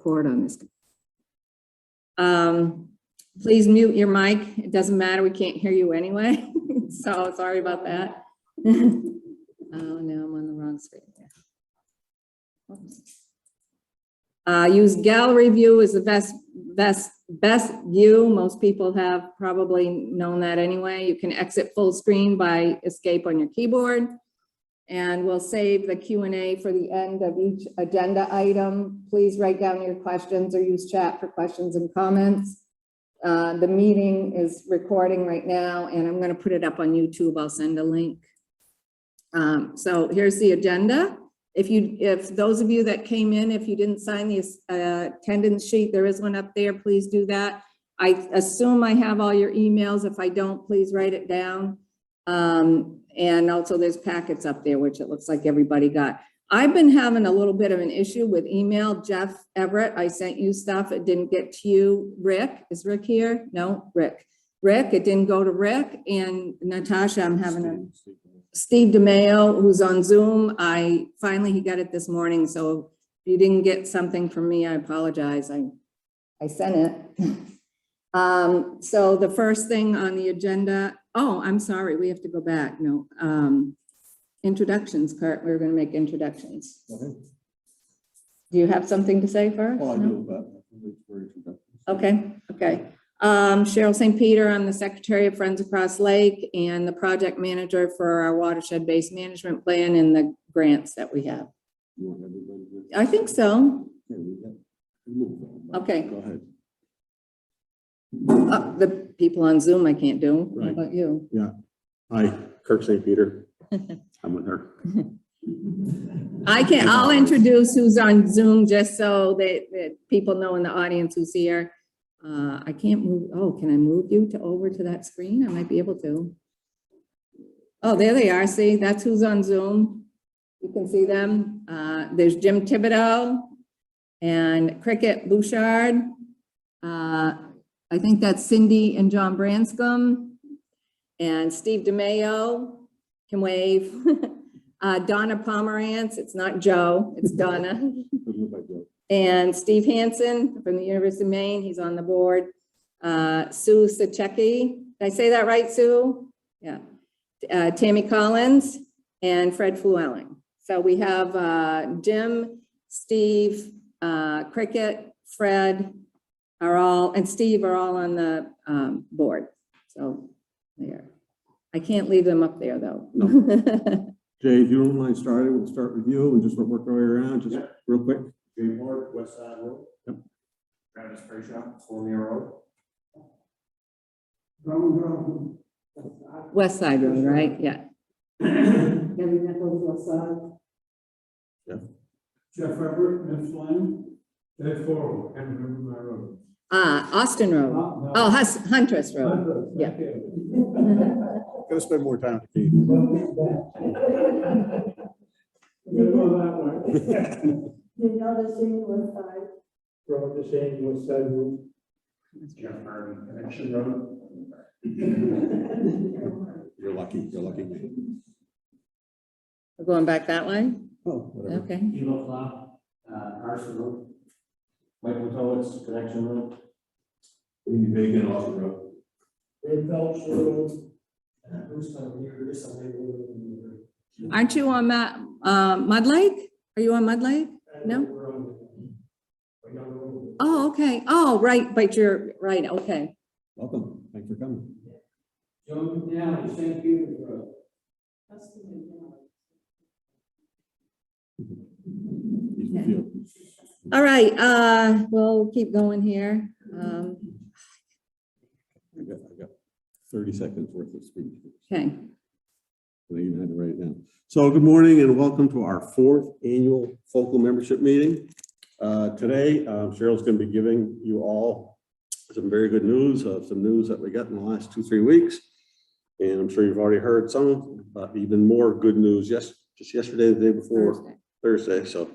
record on this. Please mute your mic. It doesn't matter. We can't hear you anyway. So sorry about that. Oh, no, I'm on the wrong screen there. Use gallery view as the best view. Most people have probably known that anyway. You can exit full screen by escape on your keyboard. And we'll save the Q&A for the end of each agenda item. Please write down your questions or use chat for questions and comments. The meeting is recording right now, and I'm going to put it up on YouTube. I'll send a link. So here's the agenda. If those of you that came in, if you didn't sign the attendance sheet, there is one up there. Please do that. I assume I have all your emails. If I don't, please write it down. And also there's packets up there, which it looks like everybody got. I've been having a little bit of an issue with email. Jeff Everett, I sent you stuff. It didn't get to you. Rick, is Rick here? No, Rick. Rick, it didn't go to Rick. And Natasha, I'm having Steve DeMayo, who's on Zoom. Finally, he got it this morning. So if you didn't get something from me, I apologize. I sent it. So the first thing on the agenda, oh, I'm sorry, we have to go back. No, introductions, Kurt, we're going to make introductions. Okay. Do you have something to say first? Well, I do, but okay. Cheryl St. Peter, I'm the Secretary of Friends Across Lake and the project manager for our Watershed-Based Management Plan and the grants that we have. I think so. Okay. Go ahead. The people on Zoom I can't do. Right. How about you? Yeah. Hi, Kirk St. Peter. I'm with her. I'll introduce who's on Zoom just so that people know in the audience who's here. I can't move. Oh, can I move you over to that screen? I might be able to. Oh, there they are. See, that's who's on Zoom. You can see them. There's Jim Thibodeau and Cricket Bouchard. I think that's Cindy and John Branscombe and Steve DeMayo can wave. Donna Pomerantz, it's not Joe, it's Donna. And Steve Hansen from the University of Maine, he's on the board. Sue Sachecki, did I say that right, Sue? Yeah. Tammy Collins and Fred Flewelling. So we have Jim, Steve, Cricket, Fred, and Steve are all on the board. So there. I can't leave them up there though. No. Jay, if you don't mind starting, we'll start with you and just work our way around, just real quick. Jay Ward, West Side Road. Yep. Travis Crenshaw, Scormio Road. West Side Road, right? Yeah. Gary Nichols, West Side. Yeah. Jeff Everett, Miss Lane. Dave Forward, and remember my road. Austin Road. No. Oh, Huntress Road. Yeah. Gotta spend more time with Keith. You go that way. You know the same West Side. Road, the same West Side Road. Jeff Irving, Connection Road. You're lucky, We're going back that way? Oh, whatever. Okay. Eagle Flop, Carson Road. Michael Towitz, Connection Road. Randy Bacon, Austin Road. Ray Phelps Road. Who's coming here? There's something. Aren't you on Mud Lake? Are you on Mud Lake? No? Oh, okay. Oh, right. But you're right. Okay. Welcome. Thanks for coming. John Down, St. Peter's Road. All right. We'll keep going here. I got 30 seconds worth of speech. Okay. I even had to write it down. So good morning and welcome to our 4th annual FOCL membership meeting. Today, Cheryl's going to be giving you all some very good news, some news that we got in the last 2-3 weeks. And I'm sure you've already heard some, but even more good news just yesterday, the day before, Thursday. So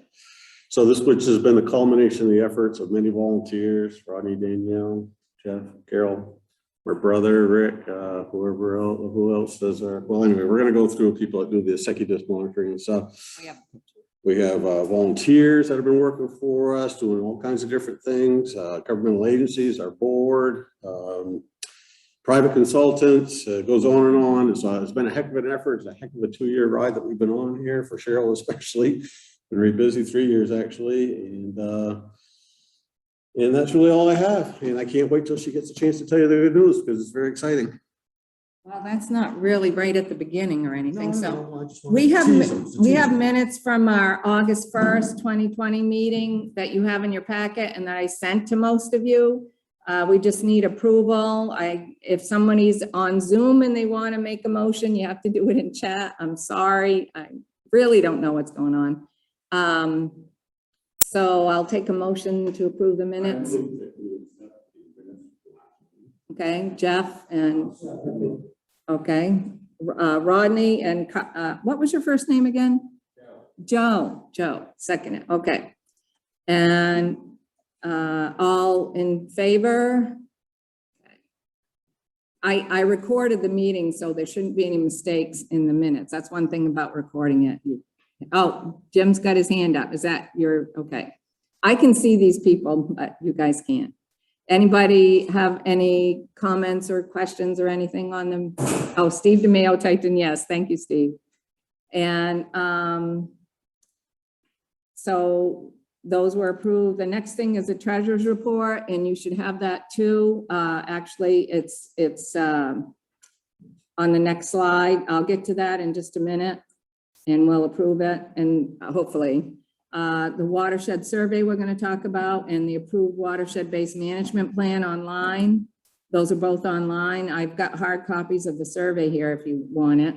this, which has been the culmination of the efforts of many volunteers, Rodney, Danielle, Jeff, Carol, my brother, Rick, who else does our, well, anyway, we're going to go through people that do the executive monitoring and stuff. We have volunteers that have been working for us, doing all kinds of different things, governmental agencies, our board, private consultants, goes on and on. It's been a heck of an effort. It's a heck of a 2-year ride that we've been on here for Cheryl, especially. Been very busy, 3 years actually. And that's really all I have. And I can't wait till she gets a chance to tell you the good news because it's very exciting. Well, that's not really right at the beginning or anything, so. No, I just wanted We to have, tease them. It's a we tease. have minutes from our August 1st, 2020 meeting that you have in your packet and that I sent to most of you. We just need approval. If somebody's on Zoom and they want to make a motion, you have to do it in chat. I'm sorry. I really don't know what's going on. So I'll take a motion to approve the minutes. Okay, Jeff and, okay, Rodney and, what was your first name again? Joe, second it, okay. And all in favor? I recorded the meeting, so there shouldn't be any mistakes in the minutes. That's one thing about recording it. Oh, Jim's got his hand up. Is that your, okay. I can see these people, but you guys can't. Anybody have any comments or questions or anything on them? Oh, Steve DeMayo typed in yes. Thank you, Steve. And so those were approved. The next thing is the treasurer's report, and you should have that too. Actually, it's on the next slide. I'll get to that in just a minute, and we'll approve it, and hopefully. The watershed survey we're going to talk about, and the approved watershed-based management plan online. Those are both online. I've got hard copies of the survey here if you want it.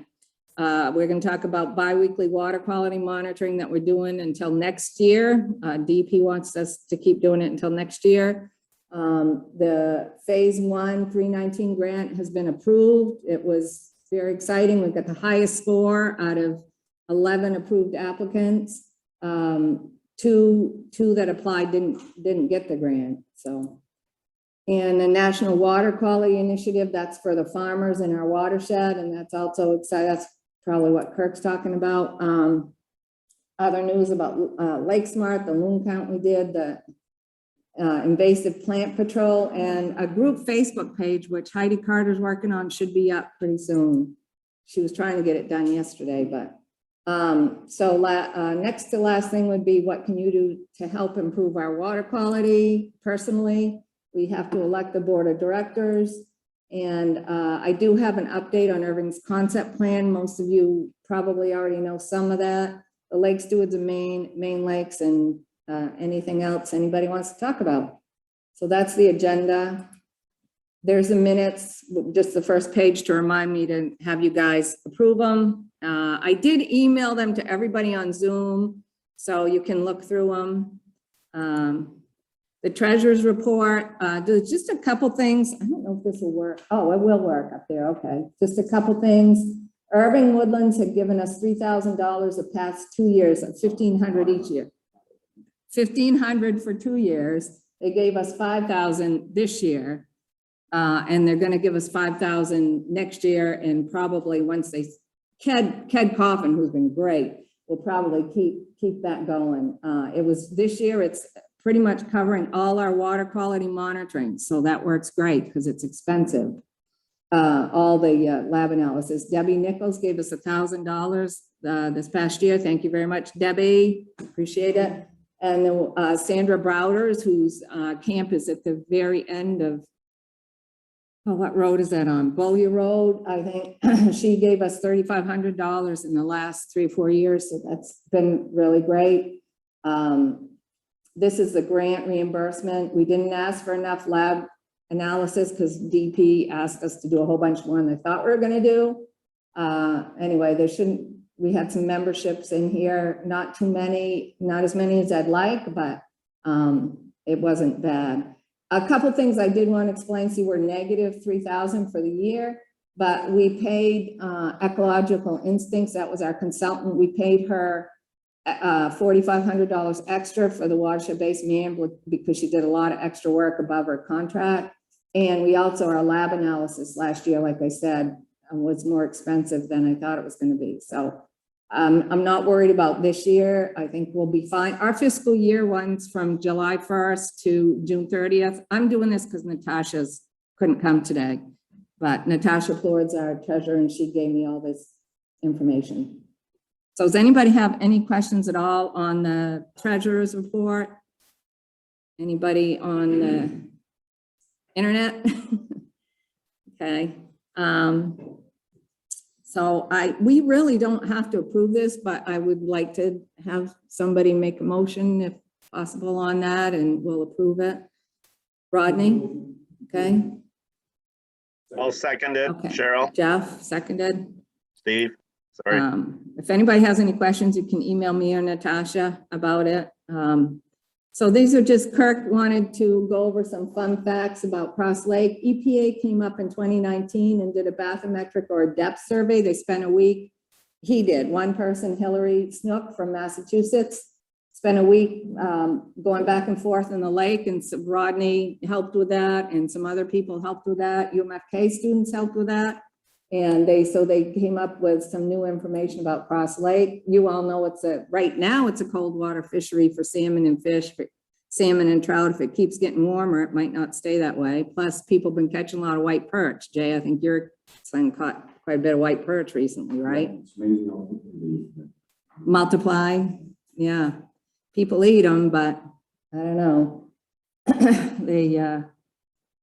We're going to talk about biweekly water quality monitoring that we're doing until next year. DP wants us to keep doing it until next year. The phase 1 319 grant has been approved. It was very exciting. We've got the highest score out of 11 approved applicants. Two that applied didn't get the grant. So, and the National Water Quality Initiative, that's for the farmers in our watershed, and that's also exciting. That's probably what Kirk's talking about. Other news about LakeSmart, the Loon Count we did, the invasive plant patrol, and a group Facebook page, which Heidi Carter's working on, should be up pretty soon. She was trying to get it done yesterday, but next to last thing would be, what can you do to help improve our water quality? Personally, we have to elect the board of directors. And I do have an update on Irving's concept plan. Most of you probably already know some of that. The Lake Stewards and Main Lakes, and anything else anybody wants to talk about. So that's the agenda. There's the minutes, just the first page to remind me to have you guys approve them. I did email them to everybody on Zoom, so you can look through them. The treasurer's report, there's just a couple things. I don't know if this will work. Oh, it will work up there. Okay, just a couple things. Irving Woodlands had given us $3,000 the past 2 years, at $1,500 each year. $1,500 for 2 years. They gave us $5,000 this year. And they're going to give us $5,000 next year, and probably once they, Ked Coffin, who's been great, will probably keep that going. It was this year, it's pretty much covering all our water quality monitoring, so that works great because it's expensive. All the lab analysis. Debbie Nichols gave us $1,000 this past year. Thank you very much, Debbie. Appreciate it. And Sandra Browders, whose camp is at the very end of, oh, what road is that on? Bowyer Road, I think. She gave us $3,500 in the last 3 or 4 years, so that's been really great. This is the grant reimbursement. We didn't ask for enough lab analysis because DP asked us to do a whole bunch more than they thought we were going to do. Anyway, we had some memberships in here, not too many, not as many as I'd like, but it wasn't bad. A couple things I did want to explain. See, we're negative 3,000 for the year, but we paid Ecological Instincts. That was our consultant. We paid her $4,500 extra for the watershed-based management because she did a lot of extra work above her contract. And we also, our lab analysis last year, like I said, was more expensive than I thought it was going to be. So I'm not worried about this year. I think we'll be fine. Our fiscal year runs from July 1st to June 30th. I'm doing this because Natasha's couldn't come today, but Natasha Plord's our treasurer and she gave me all this information. So does anybody have any questions at all on the treasurer's report? Anybody on the internet? Okay. So we really don't have to approve this, but I would like to have somebody make a motion if possible on that and we'll approve it. Rodney, okay? I'll second it. Okay. Cheryl, Jeff, seconded. Steve, sorry. If anybody has any questions, you can email me or Natasha about it. So these are just, Kirk wanted to go over some fun facts about Cross Lake. EPA came up in 2019 and did a bathymetric or a depth survey. They spent a week, he did, one person, Hillary Snook from Massachusetts, spent a week going back and forth in the lake, and so Rodney helped with that and some other people helped with that. UMFK students helped with that. And so they came up with some new information about Cross Lake. You all know right now it's a cold water fishery for salmon and fish, for salmon and trout. If it keeps getting warmer, it might not stay that way. Plus people have been catching a lot of white perch. Jay, I think your son caught quite a bit of white perch recently, right? It's amazing how quickly they- Multiply, yeah. People eat them, but I don't know.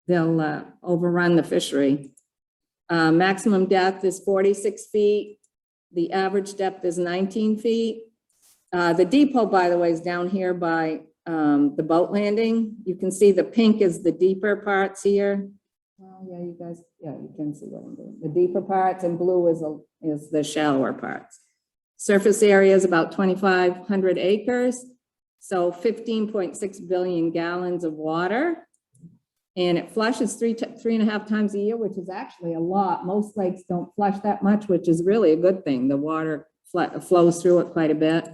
They'll overrun the fishery. Maximum depth is 46 feet. The average depth is 19 feet. The depot, by the way, is down here by the boat landing. You can see the pink is the deeper parts here. Oh, yeah, you guys, yeah, you can see what I'm doing. The deeper parts, and blue is the shallower parts. Surface area is about 2,500 acres. So 15.6 billion gallons of water. And it flushes three and a half times a year, which is actually a lot. Most lakes don't flush that much, which is really a good thing. The water flows through it quite a bit.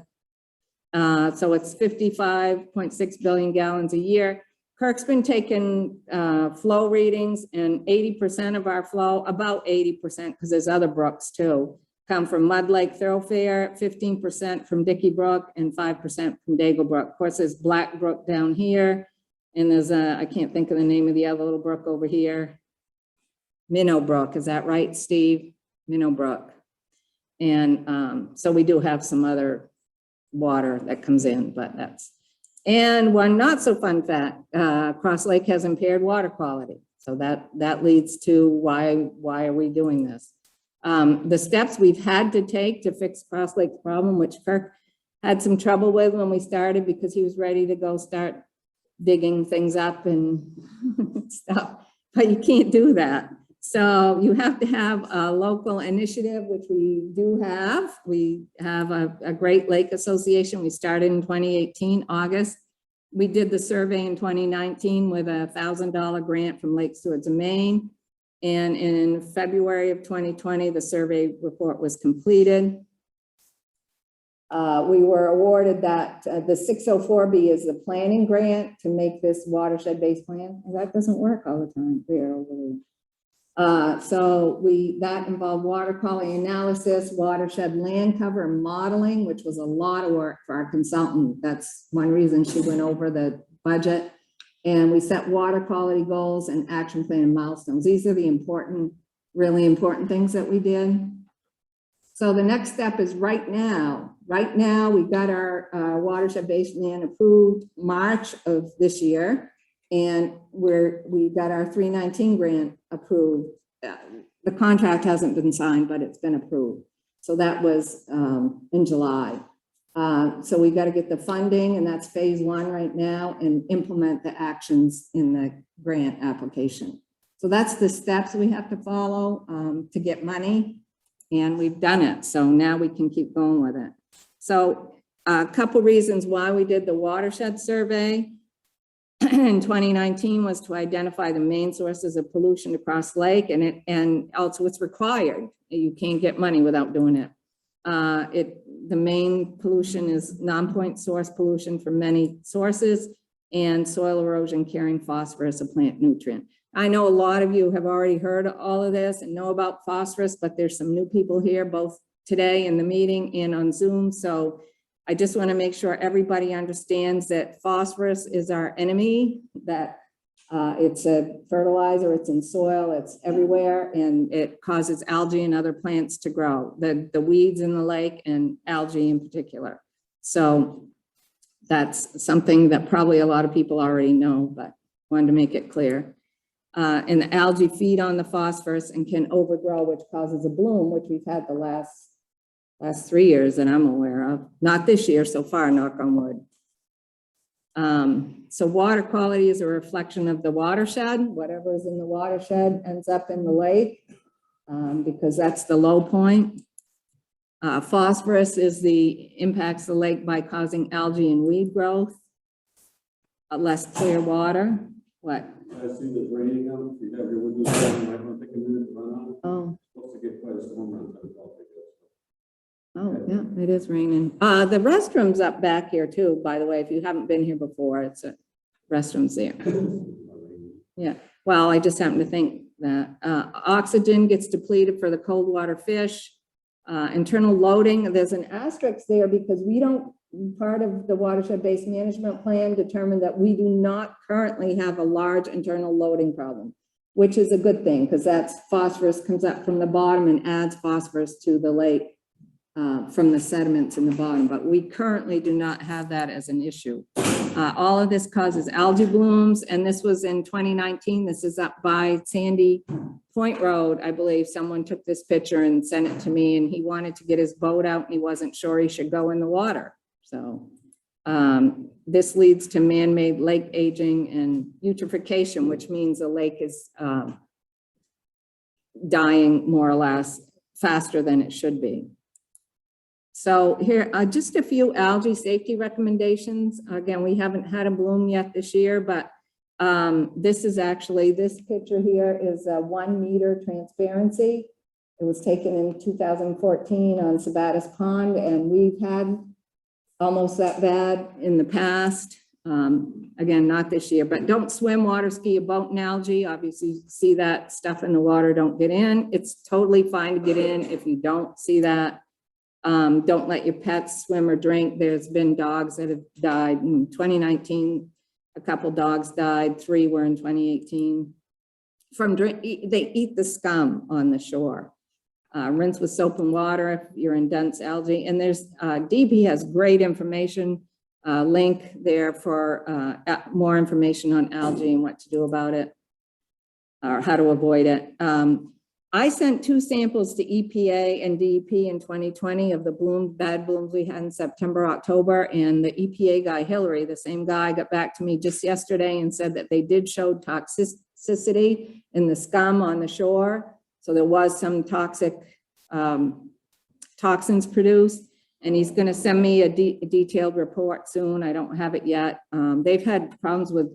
So it's 55.6 billion gallons a year. Kirk's been taking flow readings, and 80% of our flow, about 80%, because there's other brooks too, come from Mud Lake Thoroughfare, 15% from Dickey Brook, and 5% from Daigle Brook. Of course, there's Black Brook down here. And there's I can't think of the name of the other little brook over here. Minnow Brook, is that right, Steve? Minnow Brook. And so we do have some other water that comes in, but and one not so fun fact, Cross Lake has impaired water quality. So that leads to why are we doing this? The steps we've had to take to fix Cross Lake's problem, which Kirk had some trouble with when we started because he was ready to go start digging things up and stuff, but you can't do that. So you have to have a local initiative, which we do have. We have a Great Lake Association. We started in 2018, August. We did the survey in 2019 with a $1,000 grant from Lake Stewards of Maine. And in February of 2020, the survey report was completed. We were awarded that the 604B is the planning grant to make this watershed-based plan. And that doesn't work all the time there over there. So that involved water quality analysis, watershed land cover and modeling, which was a lot of work for our consultant. That's one reason she went over the budget. And we set water quality goals and action plan and milestones. These are the important, really important things that we did. So the next step is right now we got our watershed-based plan approved March of this year, and we got our 319 grant approved. The contract hasn't been signed, but it's been approved. So that was in July. So we got to get the funding, and that's phase 1 right now, and implement the actions in the grant application. So that's the steps we have to follow to get money. And we've done it. So now we can keep going with it. So a couple reasons why we did the watershed survey in 2019 was to identify the main sources of pollution across Lake, and also it's required. You can't get money without doing it. The main pollution is non-point source pollution from many sources, and soil erosion carrying phosphorus, a plant nutrient. I know a lot of you have already heard all of this and know about phosphorus, but there's some new people here, both today in the meeting and on Zoom. So I just want to make sure everybody understands that phosphorus is our enemy, that it's a fertilizer, it's in soil, it's everywhere, and it causes algae and other plants to grow, the weeds in the lake and algae in particular. So that's something that probably a lot of people already know, but wanted to make it clear. And the algae feed on the phosphorus and can overgrow, which causes a bloom, which we've had the last 3 years that I'm aware of. Not this year so far, knock on wood. So water quality is a reflection of the watershed. Whatever is in the watershed ends up in the lake because that's the low point. Phosphorus impacts the lake by causing algae and weed growth. Less clear water. What? I see it's raining out. If you have your windows open, you might want to take a minute to run out. Oh. It's supposed to get quite a storm run. Oh, yeah, it is raining. The restroom's up back here too, by the way, if you haven't been here before, it's a restrooms there. Yeah, well, I just happen to think that oxygen gets depleted for the cold water fish. Internal loading, there's an asterisk there because we don't, part of the Watershed-Based Management Plan determined that we do not currently have a large internal loading problem, which is a good thing because that's phosphorus comes up from the bottom and adds phosphorus to the lake. From the sediments in the bottom, but we currently do not have that as an issue. All of this causes algae blooms, and this was in 2019. This is up by Sandy Point Road. I believe someone took this picture and sent it to me, and he wanted to get his boat out, and he wasn't sure he should go in the water. So this leads to man-made lake aging and eutrophication, which means the lake is dying more or less faster than it should be. So here are just a few algae safety recommendations. Again, we haven't had a bloom yet this year, but this picture here is a 1 meter transparency. It was taken in 2014 on Sabatis Pond, and we've had almost that bad in the past. Again, not this year, but don't swim, water ski, or boat in algae. Obviously, you see that stuff in the water, don't get in. It's totally fine to get in if you don't see that. Don't let your pets swim or drink. There's been dogs that have died in 2019. A couple dogs died. 3 were in 2018. They eat the scum on the shore. Rinse with soap and water if you're in dense algae. And there's DP has great information. Link there for more information on algae and what to do about it or how to avoid it. I sent 2 samples to EPA and DEP in 2020 of the bad blooms we had in September, October, and the EPA guy, Hillary, the same guy, got back to me just yesterday and said that they did show toxicity in the scum on the shore. So there was some toxic toxins produced, and he's gonna send me a detailed report soon. I don't have it yet. They've had problems with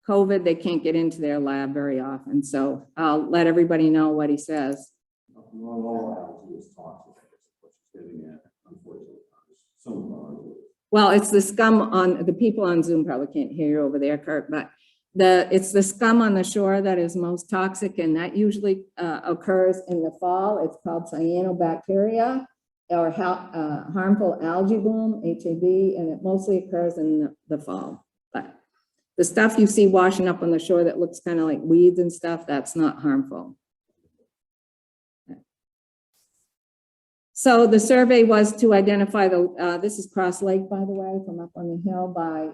COVID, they can't get into their lab very often. So I'll let everybody know what he says. Not all algae is toxic. What you're getting at, unfortunately. Some Well, it's the scum on, the people on Zoom probably can't hear you over there, Kurt, but it's the scum on the shore that is most toxic, and that usually occurs in the fall. It's called cyanobacteria or harmful algae bloom, HAB, and it mostly occurs in the fall. But the stuff you see washing up on the shore that looks kind of like weeds and stuff, that's not harmful. So the survey was to identify this is Cross Lake, by the way, from up on the hill by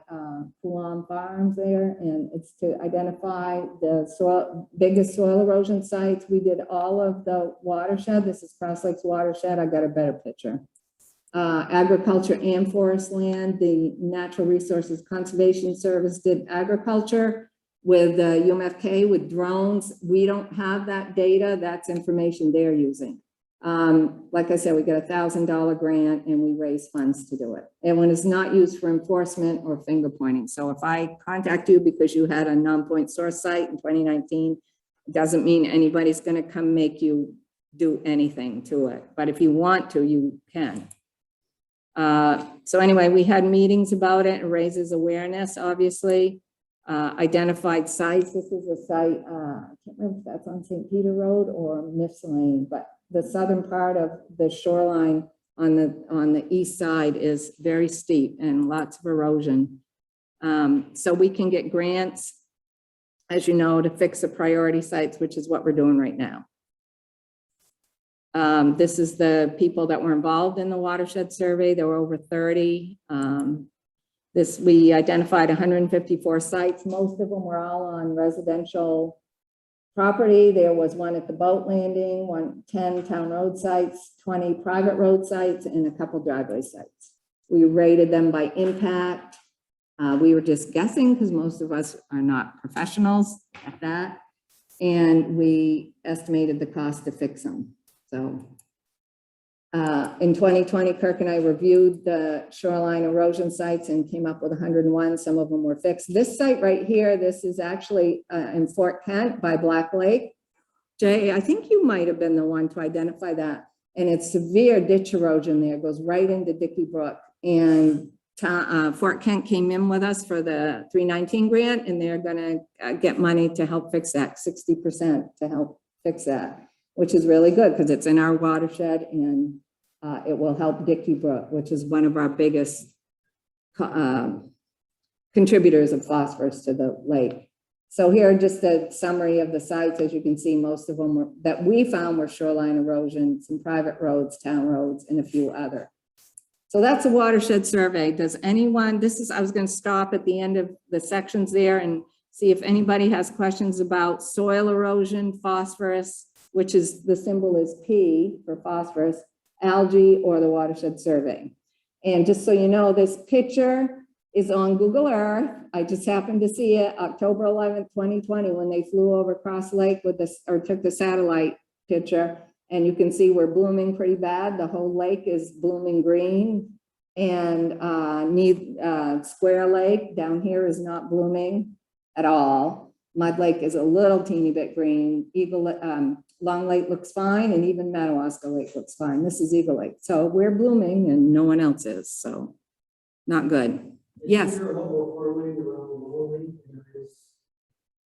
Coulomb Farms there, and it's to identify the biggest soil erosion sites. We did all of the watershed. This is Cross Lake's watershed. I got a better picture. Agriculture and forest land. The Natural Resources Conservation Service did agriculture with UMFK with drones. We don't have that data. That's information they're using. Like I said, we got a $1,000 grant and we raise funds to do it. And when it's not used for enforcement or finger pointing. So if I contact you because you had a non-point source site in 2019, it doesn't mean anybody's going to come make you do anything to it. But if you want to, you can. So anyway, we had meetings about it. It raises awareness, obviously. Identified sites. This is a site, I can't remember if that's on St. Peter Road or Miffs Lane, but the southern part of the shoreline on the east side is very steep and lots of erosion. So we can get grants, as you know, to fix the priority sites, which is what we're doing right now. This is the people that were involved in the watershed survey. There were over 30. We identified 154 sites. Most of them were all on residential property. There was one at the boat landing, 10 town road sites, 20 private road sites, and a couple driveway sites. We rated them by impact. We were just guessing because most of us are not professionals at that. And we estimated the cost to fix them. So in 2020, Kirk and I reviewed the shoreline erosion sites and came up with 101. Some of them were fixed. This site right here, this is actually in Fort Kent by Black Lake. Jay, I think you might have been the one to identify that. And it's severe ditch erosion there. It goes right into Dickey Brook. And Fort Kent came in with us for the 319 grant, and they're going to get money to help fix that, 60% to help fix that, which is really good because it's in our watershed, and it will help Dickey Brook, which is one of our biggest contributors of phosphorus to the lake. So here are just a summary of the sites. As you can see, most of them that we found were shoreline erosion, some private roads, town roads, and a few other. So that's a watershed survey. Does anyone, I was going to stop at the end of the sections there and see if anybody has questions about soil erosion, phosphorus, which is the symbol is P for phosphorus, algae, or the watershed survey. And just so you know, this picture is on Google Earth. I just happened to see it October 11th, 2020, when they flew over Cross Lake with this, or took the satellite picture. And you can see we're blooming pretty bad. The whole lake is blooming green. And Square Lake down here is not blooming at all. Mud Lake is a little teeny bit green. Long Lake looks fine, and even Madawaska Lake looks fine. This is Eagle Lake. So we're blooming and no one else is, so not good. Yes.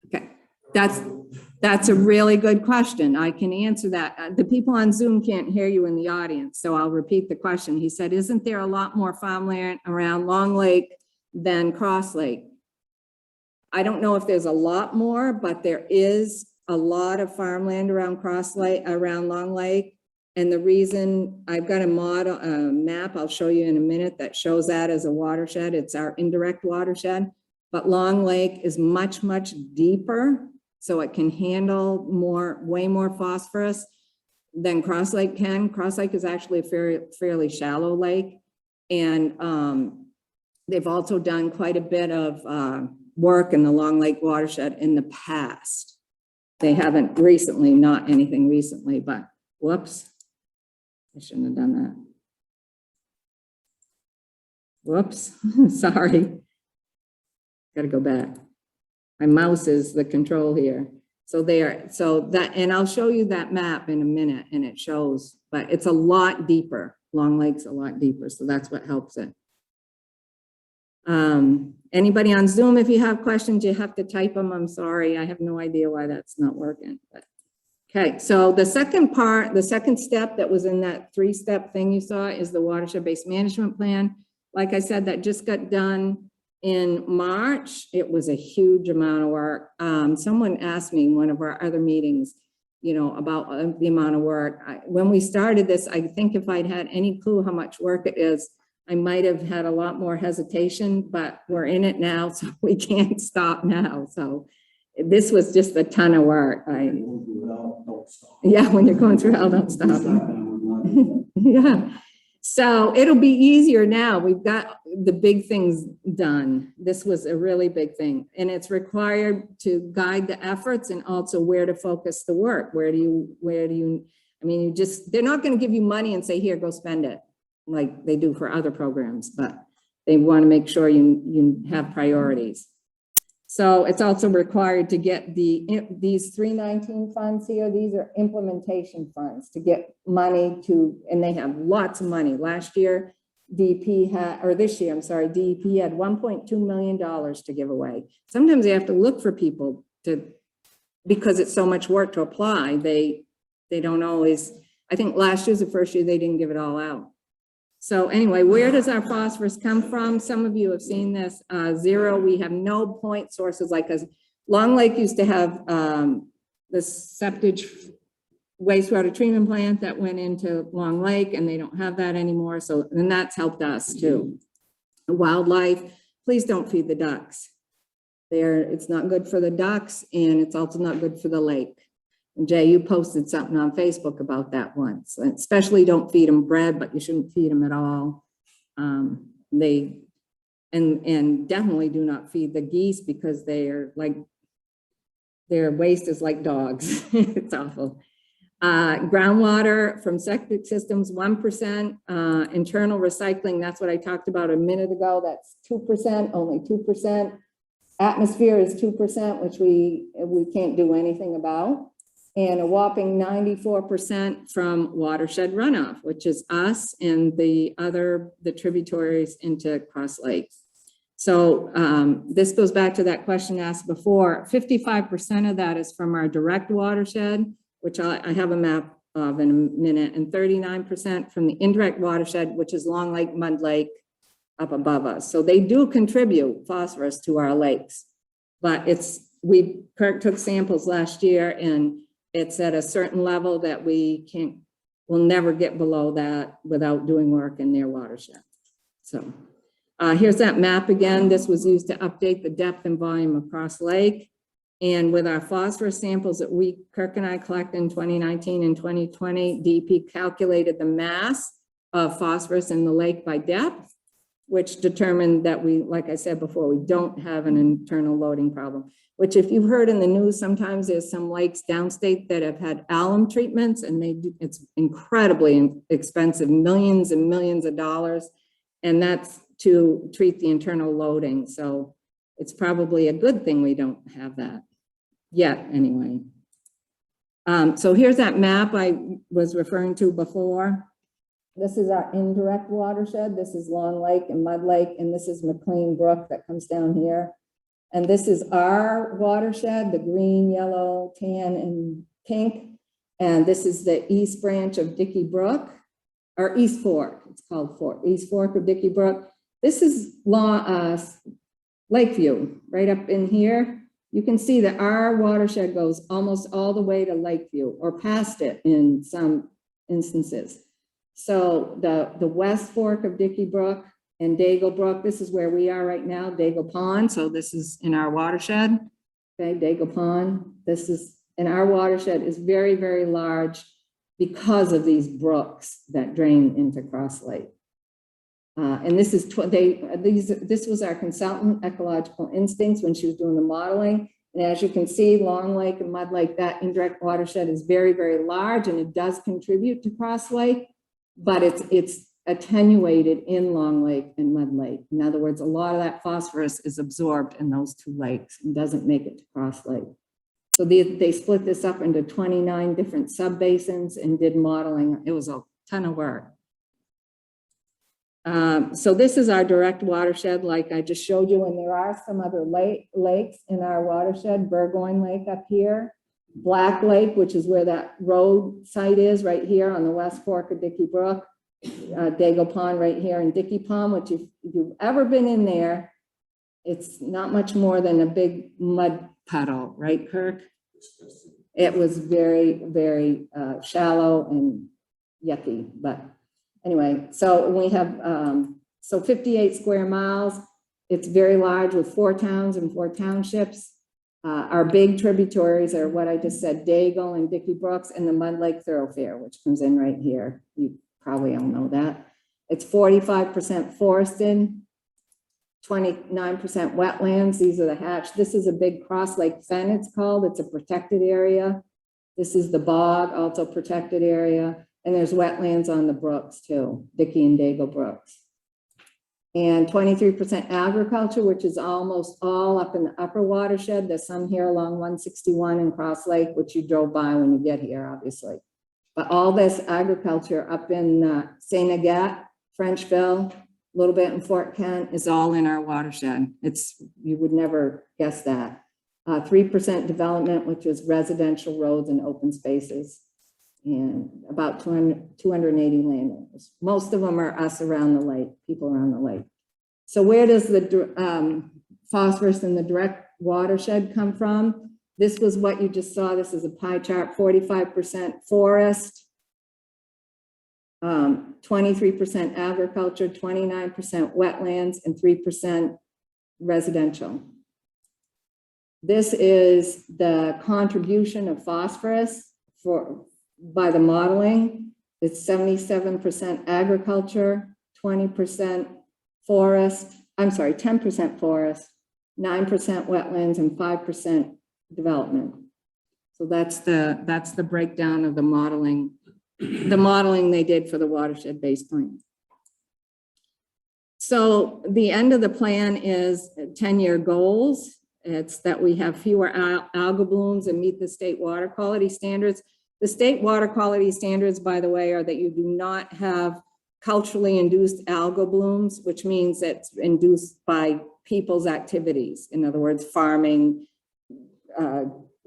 Okay, that's a really good question. I can answer that. The people on Zoom can't hear you in the audience, so I'll repeat the question. He said, isn't there a lot more farmland around Long Lake than Cross Lake? I don't know if there's a lot more, but there is a lot of farmland around Cross Lake, around Long Lake. And the reason, I've got a map I'll show you in a minute that shows that as a watershed. It's our indirect watershed, but Long Lake is much, much deeper. So it can handle way more phosphorus than Cross Lake can. Cross Lake is actually a fairly shallow lake. And they've also done quite a bit of work in the Long Lake watershed in the past. They haven't recently, not anything recently, but whoops. I shouldn't have done that. Whoops, sorry. Got to go back. My mouse is the control here. And I'll show you that map in a minute, and it shows, but it's a lot deeper. Long Lake's a lot deeper, so that's what helps it. Anybody on Zoom, if you have questions, you have to type them. I'm sorry, I have no idea why that's not working. But. Okay, so the second step that was in that 3-step thing you saw is the Watershed-Based Management Plan. Like I said, that just got done in March. It was a huge amount of work. Someone asked me in one of our other meetings, about the amount of work. When we started this, I think if I'd had any clue how much work it is, I might have had a lot more hesitation, but we're in it now, so we can't stop now. So this was just a ton of work. Yeah, when you're going through hell, don't stop. Yeah. So it'll be easier now. We've got the big things done. This was a really big thing, and it's required to guide the efforts and also where to focus the work. Where do you, they're not going to give you money and say, here, go spend it like they do for other programs, but they want to make sure you have priorities. So it's also required to get these 319 funds here. These are implementation funds to get money to, and they have lots of money. Last year, DEP had, or this year, I'm sorry, DEP had $1.2 million to give away. Sometimes they have to look for people because it's so much work to apply. They don't always I think last year's the first year they didn't give it all out. So anyway, where does our phosphorus come from? Some of you have seen this, zero. We have no point sources like us. Long Lake used to have the septic wastewater treatment plant that went into Long Lake, and they don't have that anymore. So, and that's helped us too. Wildlife, please don't feed the ducks. It's not good for the ducks, and it's also not good for the lake. And Jay, you posted something on Facebook about that once. And especially don't feed them bread, but you shouldn't feed them at all. And definitely do not feed the geese because their waste is like dogs. It's awful. Groundwater from septic systems, 1%. Internal recycling, that's what I talked about a minute ago. That's 2%, only 2%. Atmosphere is 2%, which we can't do anything about. And a whopping 94% from watershed runoff, which is us and the tributaries into Cross Lake. So this goes back to that question asked before. 55% of that is from our direct watershed, which I have a map of in a minute, and 39% from the indirect watershed, which is Long Lake, Mud Lake, up above us. So they do contribute phosphorus to our lakes, but Kirk took samples last year, and it's at a certain level that we'll never get below that without doing work in their watershed. So here's that map again. This was used to update the depth and volume of Cross Lake. And with our phosphorus samples that Kirk and I collected in 2019 and 2020, DEP calculated the mass of phosphorus in the lake by depth, which determined that like I said before, we don't have an internal loading problem, which if you've heard in the news, sometimes there's some lakes downstate that have had alum treatments, and it's incredibly expensive, millions and millions of dollars. And that's to treat the internal loading. So it's probably a good thing we don't have that yet anyway. So here's that map I was referring to before. This is our indirect watershed. This is Long Lake and Mud Lake, and this is McLean Brook that comes down here. And this is our watershed, the green, yellow, tan, and pink. And this is the east branch of Dickey Brook, or East Fork. It's called East Fork of Dickey Brook. This is Lakeview, right up in here. You can see that our watershed goes almost all the way to Lakeview, or past it in some instances. So the West Fork of Dickey Brook and Daigle Brook, this is where we are right now, Daigle Pond. So this is in our watershed, okay, Daigle Pond. This is, and our watershed is very, very large because of these brooks that drain into Cross Lake. And this is, this was our consultant, Ecological Instincts, when she was doing the modeling. And as you can see, Long Lake and Mud Lake, that indirect watershed is very, very large, and it does contribute to Cross Lake, but it's attenuated in Long Lake and Mud Lake. In other words, a lot of that phosphorus is absorbed in those two lakes and doesn't make it to Cross Lake. So they split this up into 29 different subbasins and did modeling. It was a ton of work. So this is our direct watershed, like I just showed you, and there are some other lakes in our watershed. Burgoyne Lake up here, Black Lake, which is where that road site is, right here on the West Fork of Dickey Brook, Daigle Pond right here, and Dickey Pond, which if you've ever been in there, it's not much more than a big mud puddle, right, Kirk? It was very, very shallow and yucky, but anyway, so we have, so 58 square miles. It's very large with 4 towns and 4 townships. Our big tributaries are what I just said, Daigle and Dickey Brooks, and the Mud Lake Thoroughfare, which comes in right here. You probably all know that. It's 45% forested, 29% wetlands. These are the hatch. This is a big Cross Lake fen, it's called. It's a protected area. This is the bog, also protected area. And there's wetlands on the brooks too, Dickey and Daigle Brooks. And 23% agriculture, which is almost all up in the upper watershed. There's some here along 161 in Cross Lake, which you drove by when you get here, obviously. But all this agriculture up in St. Agathe, Frenchville, a little bit in Fort Kent is all in our watershed. You would never guess that. 3% development, which is residential roads and open spaces. and about 280 landowners. Most of them are us around the lake, people around the lake. So where does the phosphorus in the direct watershed come from? This was what you just saw. This is a pie chart, 45% forest, 23% agriculture, 29% wetlands, and 3% residential. This is the contribution of phosphorus by the modeling. It's 77% agriculture, 20% forest, 10% forest, 9% wetlands, and 5% development. So that's the breakdown of the modeling they did for the watershed-based plan. So the end of the plan is 10-year goals. It's that we have fewer algal blooms and meet the state water quality standards. The state water quality standards, by the way, are that you do not have culturally induced algal blooms, which means it's induced by people's activities. In other words, farming,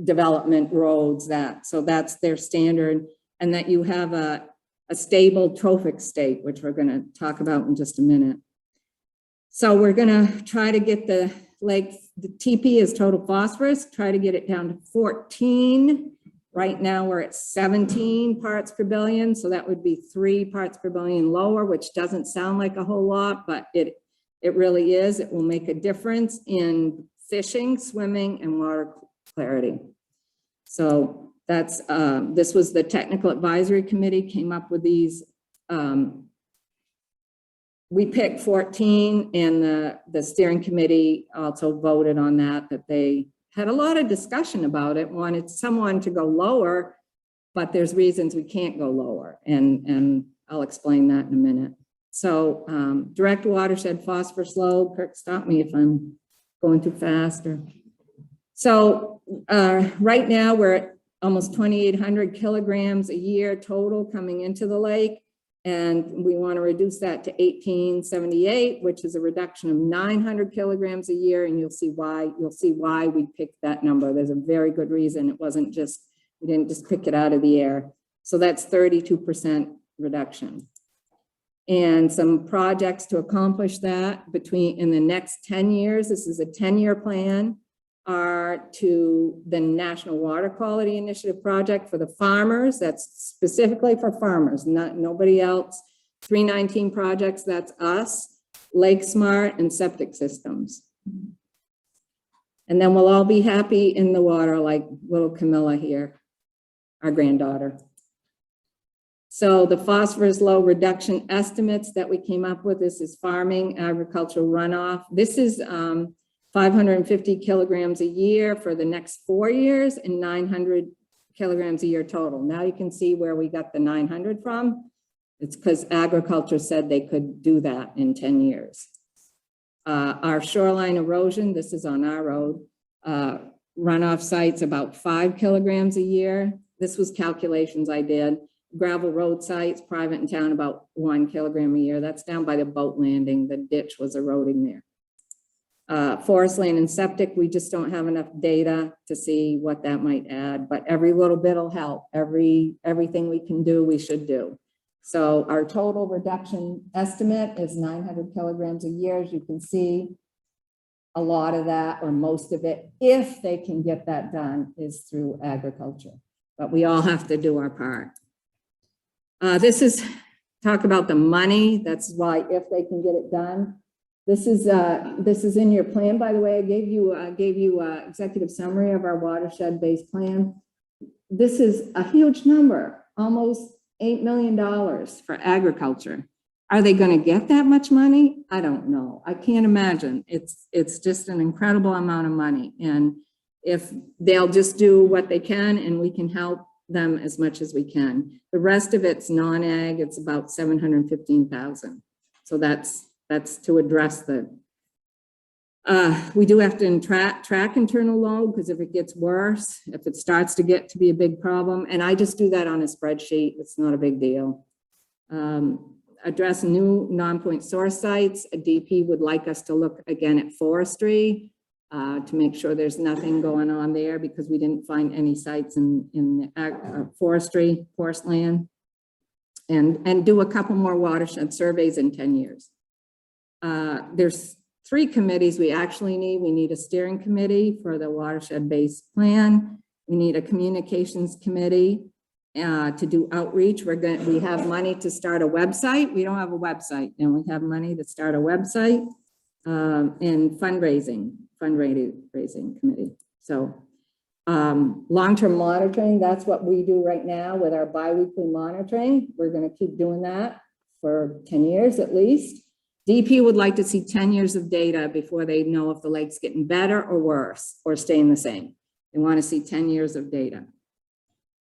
development, roads, so that's their standard. And that you have a stable trophic state, which we're going to talk about in just a minute. So we're going to try to get the TP is total phosphorus, try to get it down to 14. Right now we're at 17 parts per billion. So that would be 3 parts per billion lower, which doesn't sound like a whole lot, but it really is. It will make a difference in fishing, swimming, and water clarity. So that's, this was the technical advisory committee came up with these. We picked 14 and the steering committee also voted on that they had a lot of discussion about it, wanted someone to go lower, but there's reasons we can't go lower. And I'll explain that in a minute. So direct watershed phosphorus load, Kirk, stop me if I'm going too fast. So right now we're at almost 2,800 kilograms a year total coming into the lake. And we want to reduce that to 1878, which is a reduction of 900 kilograms a year. And you'll see why we picked that number. There's a very good reason. It wasn't just, we didn't just pick it out of the air. So that's 32% reduction. And some projects to accomplish that in the next 10 years, this is a 10-year plan, are to the National Water Quality Initiative project for the farmers. That's specifically for farmers, nobody else. 319 projects, that's us, LakeSmart, and septic systems. And then we'll all be happy in the water like little Camilla here, our granddaughter. So the phosphorus load reduction estimates that we came up with, this is farming, agricultural runoff. This is 550 kilograms a year for the next 4 years and 900 kilograms a year total. Now you can see where we got the 900 from. It's because agriculture said they could do that in 10 years. Our shoreline erosion, this is on our road, runoff sites about 5 kilograms a year. This was calculations I did. Gravel road sites, private and town, about 1 kilogram a year. That's down by the boat landing. The ditch was eroding there. Forest land and septic, we just don't have enough data to see what that might add, but every little bit will help. Everything we can do, we should do. So our total reduction estimate is 900 kilograms a year. As you can see, a lot of that, or most of it, if they can get that done, is through agriculture. But we all have to do our part. This is talk about the money. That's why if they can get it done. This is in your plan, by the way. I gave you executive summary of our watershed-based plan. This is a huge number, almost $8 million for agriculture. Are they going to get that much money? I don't know. I can't imagine. It's just an incredible amount of money. And if they'll just do what they can and we can help them as much as we can. The rest of it's non-ag. It's about 715,000. So that's to address the, we do have to track internal load, because if it gets worse, if it starts to get to be a big problem, and I just do that on a spreadsheet, it's not a big deal. Address new non-point source sites. A DP would like us to look again at forestry. to make sure there's nothing going on there because we didn't find any sites in the forestry, forest land. And do a couple more watershed surveys in 10 years. There's 3 committees we actually need. We need a steering committee for the watershed-based plan. We need a communications committee to do outreach. We have money to start a website. We don't have a website, and we have money to start a website and fundraising committee. So long-term monitoring, that's what we do right now with our biweekly monitoring. We're going to keep doing that for 10 years at least. DP would like to see 10 years of data before they know if the lake's getting better or worse or staying the same. They want to see 10 years of data.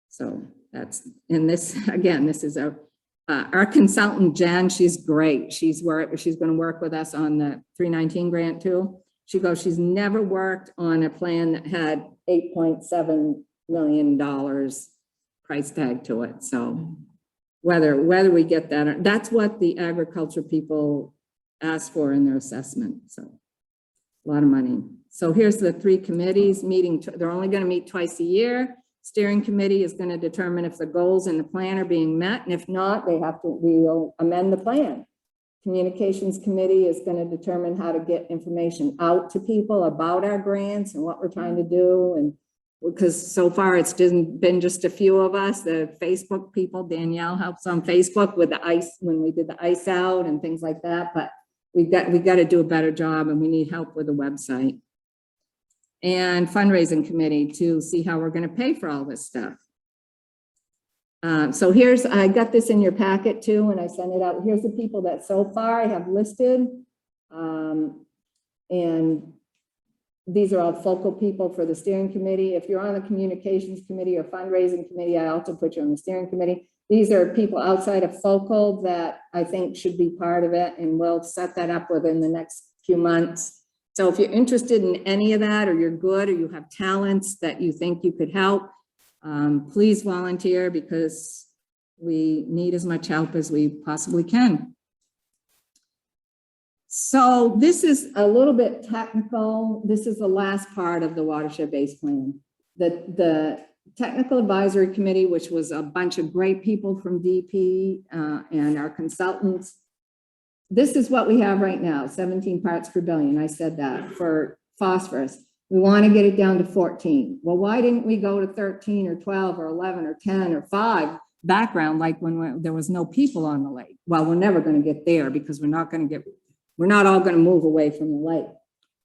So that's, and this, again, this is our consultant, Jen, she's great. She's going to work with us on the 319 grant too. She goes, she's never worked on a plan that had $8.7 million price tag to it. So whether we get that, that's what the agriculture people asked for in their assessment. So a lot of money. So here's the 3 committees meeting. They're only going to meet twice a year. Steering committee is going to determine if the goals in the plan are being met. And if not, we'll amend the plan. Communications committee is going to determine how to get information out to people about our grants and what we're trying to do. And because so far it's been just a few of us, the Facebook people, Danielle helps on Facebook with the ice, when we did the ice out and things like that. But we got to do a better job, and we need help with the website. And fundraising committee to see how we're going to pay for all this stuff. So I got this in your packet too, and I sent it out. Here's the people that so far I have listed. And these are all focal people for the steering committee. If you're on the communications committee or fundraising committee, I also put you on the steering committee. These are people outside of focal that I think should be part of it, and we'll set that up within the next few months. So if you're interested in any of that, or you're good, or you have talents that you think you could help, please volunteer, because we need as much help as we possibly can. So this is a little bit technical. This is the last part of the watershed-based plan. The technical advisory committee, which was a bunch of great people from DP and our consultants. This is what we have right now, 17 parts per billion. I said that for phosphorus. We want to get it down to 14. Well, why didn't we go to 13 or 12 or 11 or 10 or 5 background, like when there was no people on the lake? Well, we're never going to get there, because we're not all going to move away from the lake.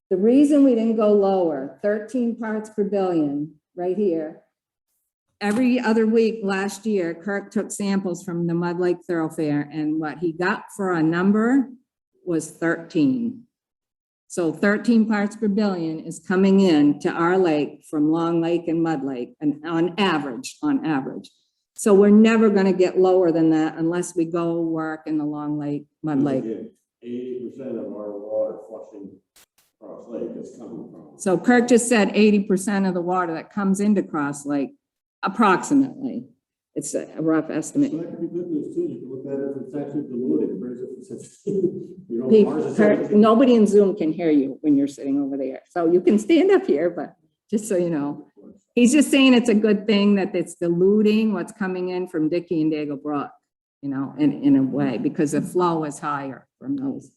The reason we didn't go lower, 13 parts per billion right here. Every other week last year, Kirk took samples from the Mud Lake Thoroughfare, and what he got for a number was 13. So 13 parts per billion is coming in to our lake from Long Lake and Mud Lake, and on average. So we're never going to get lower than that unless we go work in the Long Lake, Mud Lake. 80% of our water flushing Cross Lake is coming from. So Kirk just said 80% of the water that comes into Cross Lake, approximately. It's a rough estimate. So that could be good news too. You can look at it if it's actually diluted. It brings it to 16. You know, ours is Kirk, nobody in Zoom can hear you when you're sitting over there. So you can stand up here, but just so you know. He's just saying it's a good thing that it's diluting what's coming in from Dickey and Dago Brook, you know, in a way, because the flow is higher from those.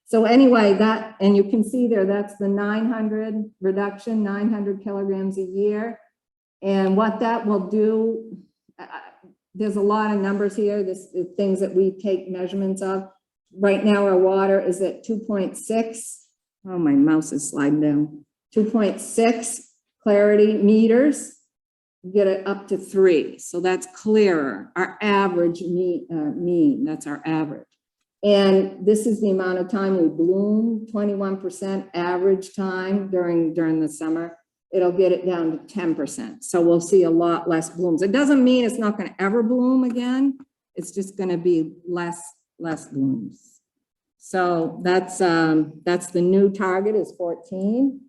So anyway, that, and you can see there, that's the 900 reduction, 900 kilograms a year. And what that will do, there's a lot of numbers here, this is things that we take measurements of. Right now, our water is at 2.6. Oh, my mouse is sliding down. 2.6 clarity meters, get it up to 3. So that's clearer. Our average mean, that's our average. And this is the amount of time we bloom, 21% average time during the summer. It'll get it down to 10%. So we'll see a lot less blooms. It doesn't mean it's not going to ever bloom again. It's just going to be less blooms. So that's the new target is 14,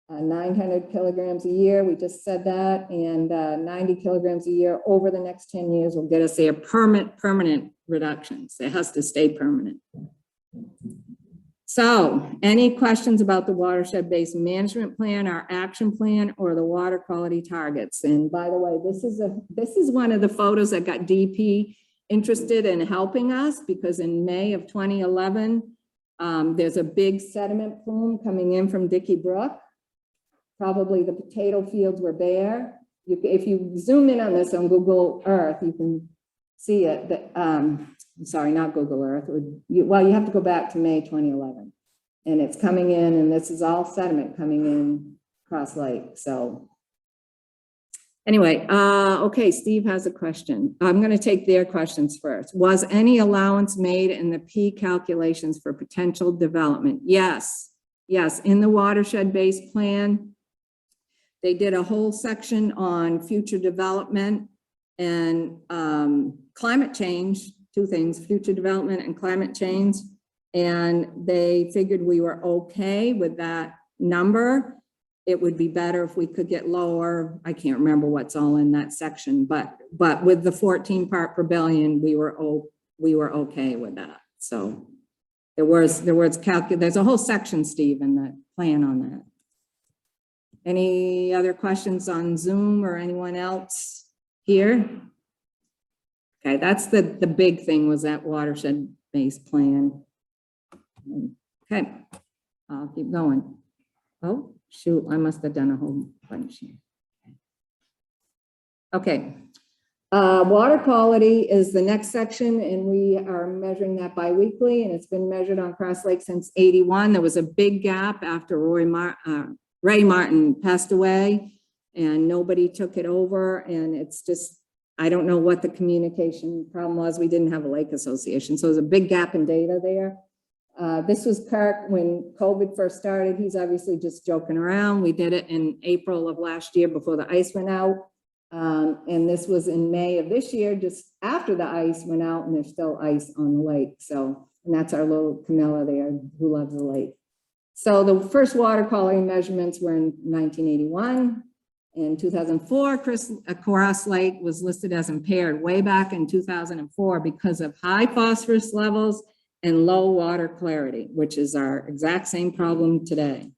900 kilograms a year. We just said that, and 90 kilograms a year over the next 10 years will get us there. Permanent reductions. It has to stay permanent. So any questions about the watershed-based management plan, our action plan, or the water quality targets? And by the way, this is one of the photos that got DP interested in helping us, because in May of 2011, there's a big sediment plume coming in from Dickey Brook. Probably the potato fields were bare. If you zoom in on this on Google Earth, you can see it. I'm sorry, not Google Earth. Well, you have to go back to May 2011. And it's coming in, and this is all sediment coming in Cross Lake. So anyway, okay, Steve has a question. I'm going to take their questions first. Was any allowance made in the P calculations for potential development? Yes, yes, in the watershed-based plan. They did a whole section on future development and climate change, two things, future development and climate change. And they figured we were okay with that number. It would be better if we could get lower. I can't remember what's all in that section, but with the 14 part per billion, we were okay with that. So there's a whole section, Steve, in the plan on that. Any other questions on Zoom or anyone else here? Okay, that's the big thing, was that watershed-based plan. Okay, I'll keep going. Oh, shoot, I must have done a whole bunch here. Okay, water quality is the next section, and we are measuring that biweekly, and it's been measured on Cross Lake since '81. There was a big gap after Ray Martin passed away, and nobody took it over, and it's just, I don't know what the communication problem was. We didn't have a lake association, so there's a big gap in data there. This was Kirk when COVID first started. He's obviously just joking around. We did it in April of last year before the ice went out. And this was in May of this year, just after the ice went out, and there's still ice on the lake. So, and that's our little Camilla there who loves the lake. So the first water quality measurements were in 1981. In 2004, Cross Lake was listed as impaired way back in 2004 because of high phosphorus levels and low water clarity, which is our exact same problem today.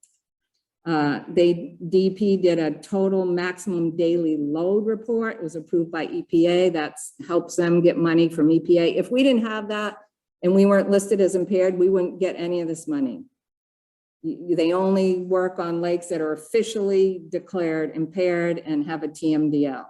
DP did a total maximum daily load report. It was approved by EPA. That helps them get money from EPA. If we didn't have that and we weren't listed as impaired, we wouldn't get any of this money. They only work on lakes that are officially declared impaired and have a TMDL.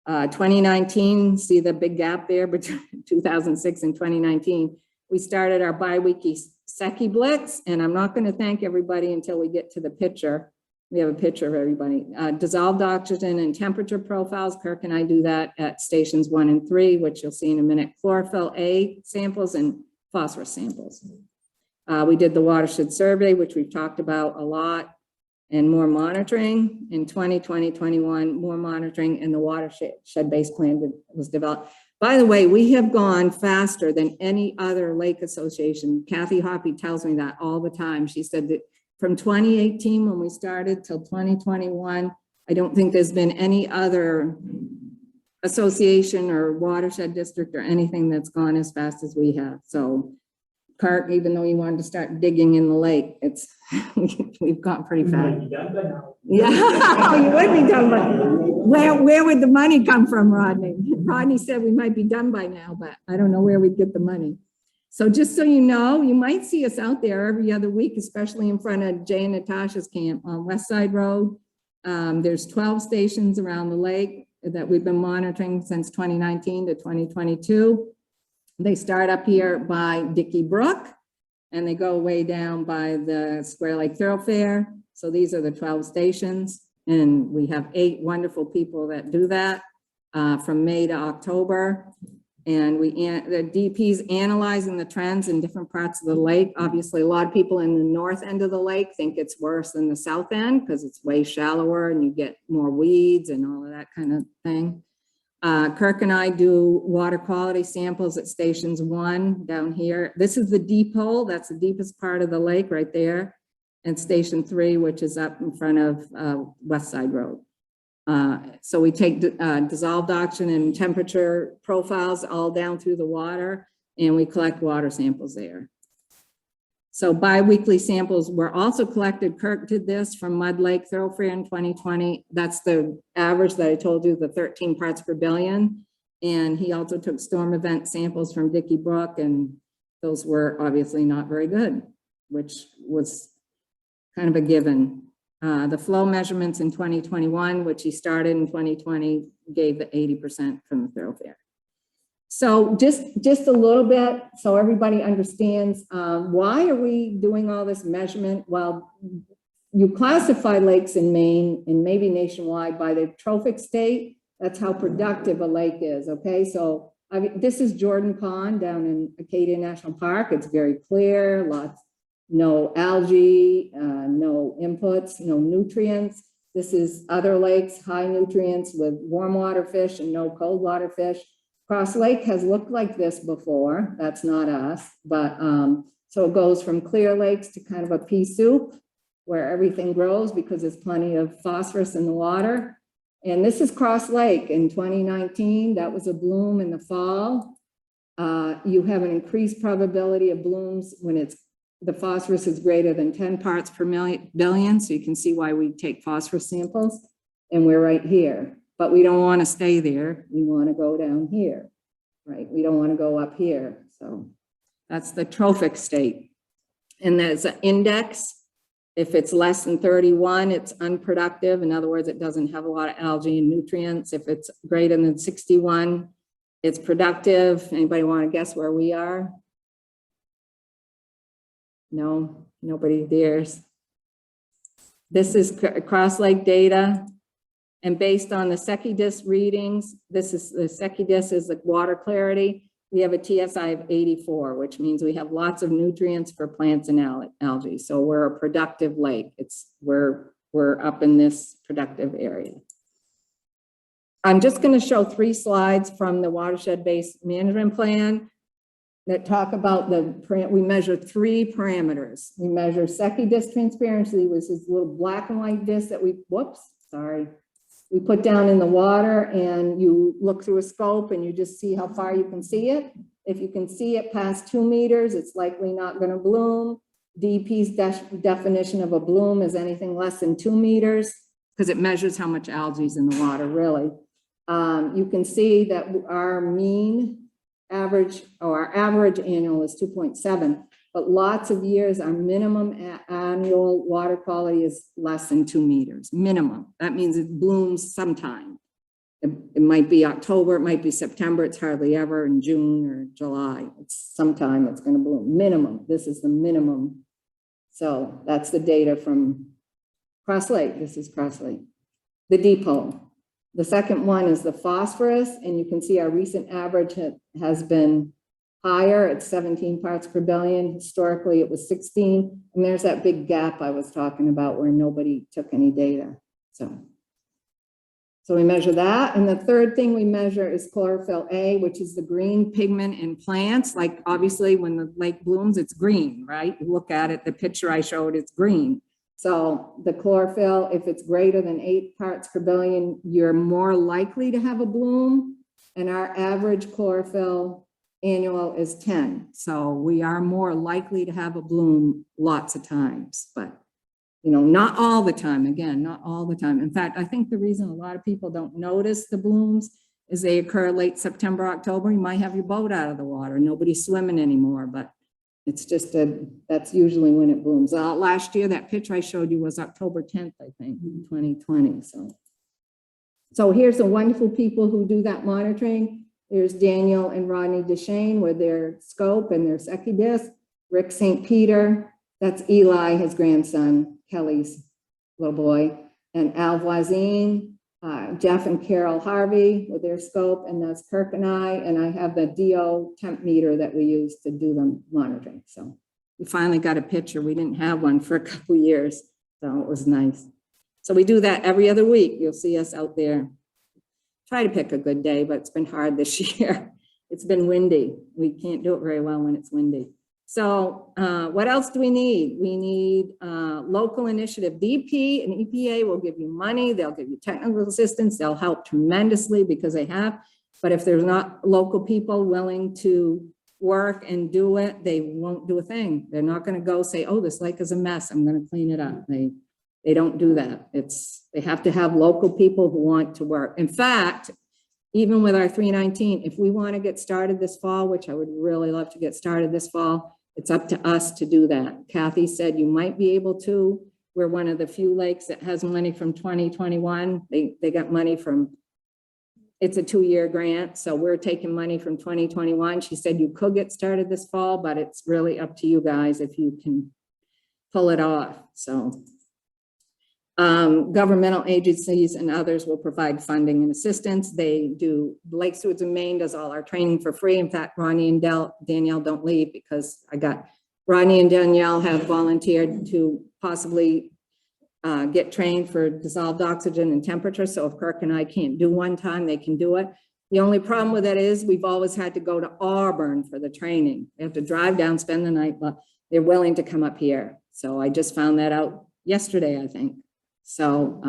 2019, see the big gap there between 2006 and 2019. We started our bi-weekly Secchi Blitz, and I'm not going to thank everybody until we get to the picture. We have a picture of everybody. Dissolved oxygen and temperature profiles. Kirk and I do that at stations 1 and 3, which you'll see in a minute. Chlorophyll A samples and phosphorus samples. We did the Watershed Survey, which we've talked about a lot, and more monitoring. In 2020-21, more monitoring, and the watershed-based plan was developed. By the way, we have gone faster than any other lake association. Kathy Hoppy tells me that all the time. She said that from 2018, when we started, till 2021, I don't think there's been any other association or watershed district or anything that's gone as fast as we have. So Kirk, even though he wanted to start digging in the lake, it's we've gone pretty fast. Yeah, you would be done by now. Where would the money come from, Rodney? Rodney said we might be done by now, but I don't know where we'd get the money. So just so you know, you might see us out there every other week, especially in front of Jay and Natasha's camp on West Side Road. There's 12 stations around the lake that we've been monitoring since 2019 to 2022. They start up here by Dickey Brook, and they go way down by the Square Lake Thoroughfare. So these are the 12 stations, and we have 8 wonderful people that do that from May to October. And the DP's analyzing the trends in different parts of the lake. Obviously, a lot of people in the north end of the lake think it's worse than the south end because it's way shallower and you get more weeds and all of that kind of thing. Kirk and I do water quality samples at stations 1 down here. This is the deep hole. That's the deepest part of the lake right there. And station 3, which is up in front of West Side Road. So we take dissolved oxygen and temperature profiles all down through the water, and we collect water samples there. So biweekly samples were also collected. Kirk did this from Mud Lake Thoroughfare in 2020. That's the average that I told you, the 13 parts per billion. And he also took storm event samples from Dickey Brook, and those were obviously not very good, which was kind of a given. The flow measurements in 2021, which he started in 2020, gave the 80% from the thoroughfare. So just a little bit so everybody understands why are we doing all this measurement? Well, you classify lakes in Maine and maybe nationwide by the trophic state. That's how productive a lake is, okay? So this is Jordan Pond down in Acadia National Park. It's very clear, no algae, no inputs, no nutrients. This is other lakes, high nutrients with warm water fish and no cold water fish. Cross Lake has looked like this before. That's not us, but so it goes from clear lakes to kind of a pea soup where everything grows because there's plenty of phosphorus in the water. And this is Cross Lake in 2019. That was a bloom in the fall. You have an increased probability of blooms when the phosphorus is greater than 10 parts per billion. So you can see why we take phosphorus samples, and we're right here. But we don't want to stay there. We want to go down here, right? We don't want to go up here. So that's the trophic state. And there's an index. If it's less than 31, it's unproductive. In other words, it doesn't have a lot of algae and nutrients. If it's greater than 61, it's productive. Anybody want to guess where we are? No, nobody dares. This is Cross Lake data. And based on the SecuDis readings, this is the SecuDis is the water clarity. We have a TSI of 84, which means we have lots of nutrients for plants and algae. So we're a productive lake. We're up in this productive area. I'm just going to show 3 slides from the Watershed-Based Management Plan that talk about we measure 3 parameters. We measure SecuDis transparency, which is a little black and white disc that we put down in the water, and you look through a scope and you just see how far you can see it. If you can see it past 2 meters, it's likely not going to bloom. DEP's definition of a bloom is anything less than 2 meters because it measures how much algae is in the water, really. You can see that our average annual is 2.7. But lots of years, our minimum annual water quality is less than 2 meters, minimum. That means it blooms sometime. It might be October, it might be September, it's hardly ever in June or July. It's sometime it's going to bloom, minimum. This is the minimum. So that's the data from Cross Lake. This is Cross Lake. The depot. The second one is the phosphorus, and you can see our recent average has been higher at 17 parts per billion. Historically, it was 16. And there's that big gap I was talking about where nobody took any data. So we measure that. And the third thing we measure is chlorophyll A, which is the green pigment in plants. Like obviously when the lake blooms, it's green, right? You look at it, the picture I showed, it's green. So the chlorophyll, if it's greater than 8 parts per billion, you're more likely to have a bloom. And our average chlorophyll annual is 10. So we are more likely to have a bloom lots of times, but not all the time. Again, not all the time. In fact, I think the reason a lot of people don't notice the blooms is they occur late September, October. You might have your boat out of the water. Nobody's swimming anymore, but it's just that's usually when it blooms. Last year, that picture I showed you was October 10th, I think, 2020. So here's the wonderful people who do that monitoring. There's Daniel and Rodney Deshane with their scope and their SecuDis. Rick St. Peter, that's Eli, his grandson, Kelly's little boy, and Al Voisin, Jeff and Carol Harvey with their scope, and that's Kirk and I have the DO temp meter that we use to do the monitoring. So we finally got a picture. We didn't have one for a couple of years, so it was nice. So we do that every other week. You'll see us out there. Try to pick a good day, but it's been hard this year. It's been windy. We can't do it very well when it's windy. So what else do we need? We need local initiative. DP and EPA will give you money. They'll give you technical assistance. They'll help tremendously because they have. But if there's not local people willing to work and do it, they won't do a thing. They're not gonna go say, oh, this lake is a mess, I'm gonna clean it up. They don't do that. They have to have local people who want to work. In fact, even with our 319, if we want to get started this fall, which I would really love to get started this fall, it's up to us to do that. Kathy said you might be able to. We're one of the few lakes that has money from 2021. They got money from, it's a 2-year grant, so we're taking money from 2021. She said you could get started this fall, but it's really up to you guys if you can pull it off. So governmental agencies and others will provide funding and assistance. They do, Lake Stewards of Maine does all our training for free. In fact, Ronnie and Danielle don't leave because Ronnie and Danielle have volunteered to possibly get trained for dissolved oxygen and temperature. So if Kirk and I can't do one time, they can do it. The only problem with that is we've always had to go to Auburn for the training. They have to drive down, spend the night, but they're willing to come up here. So I just found that out yesterday, I think. So,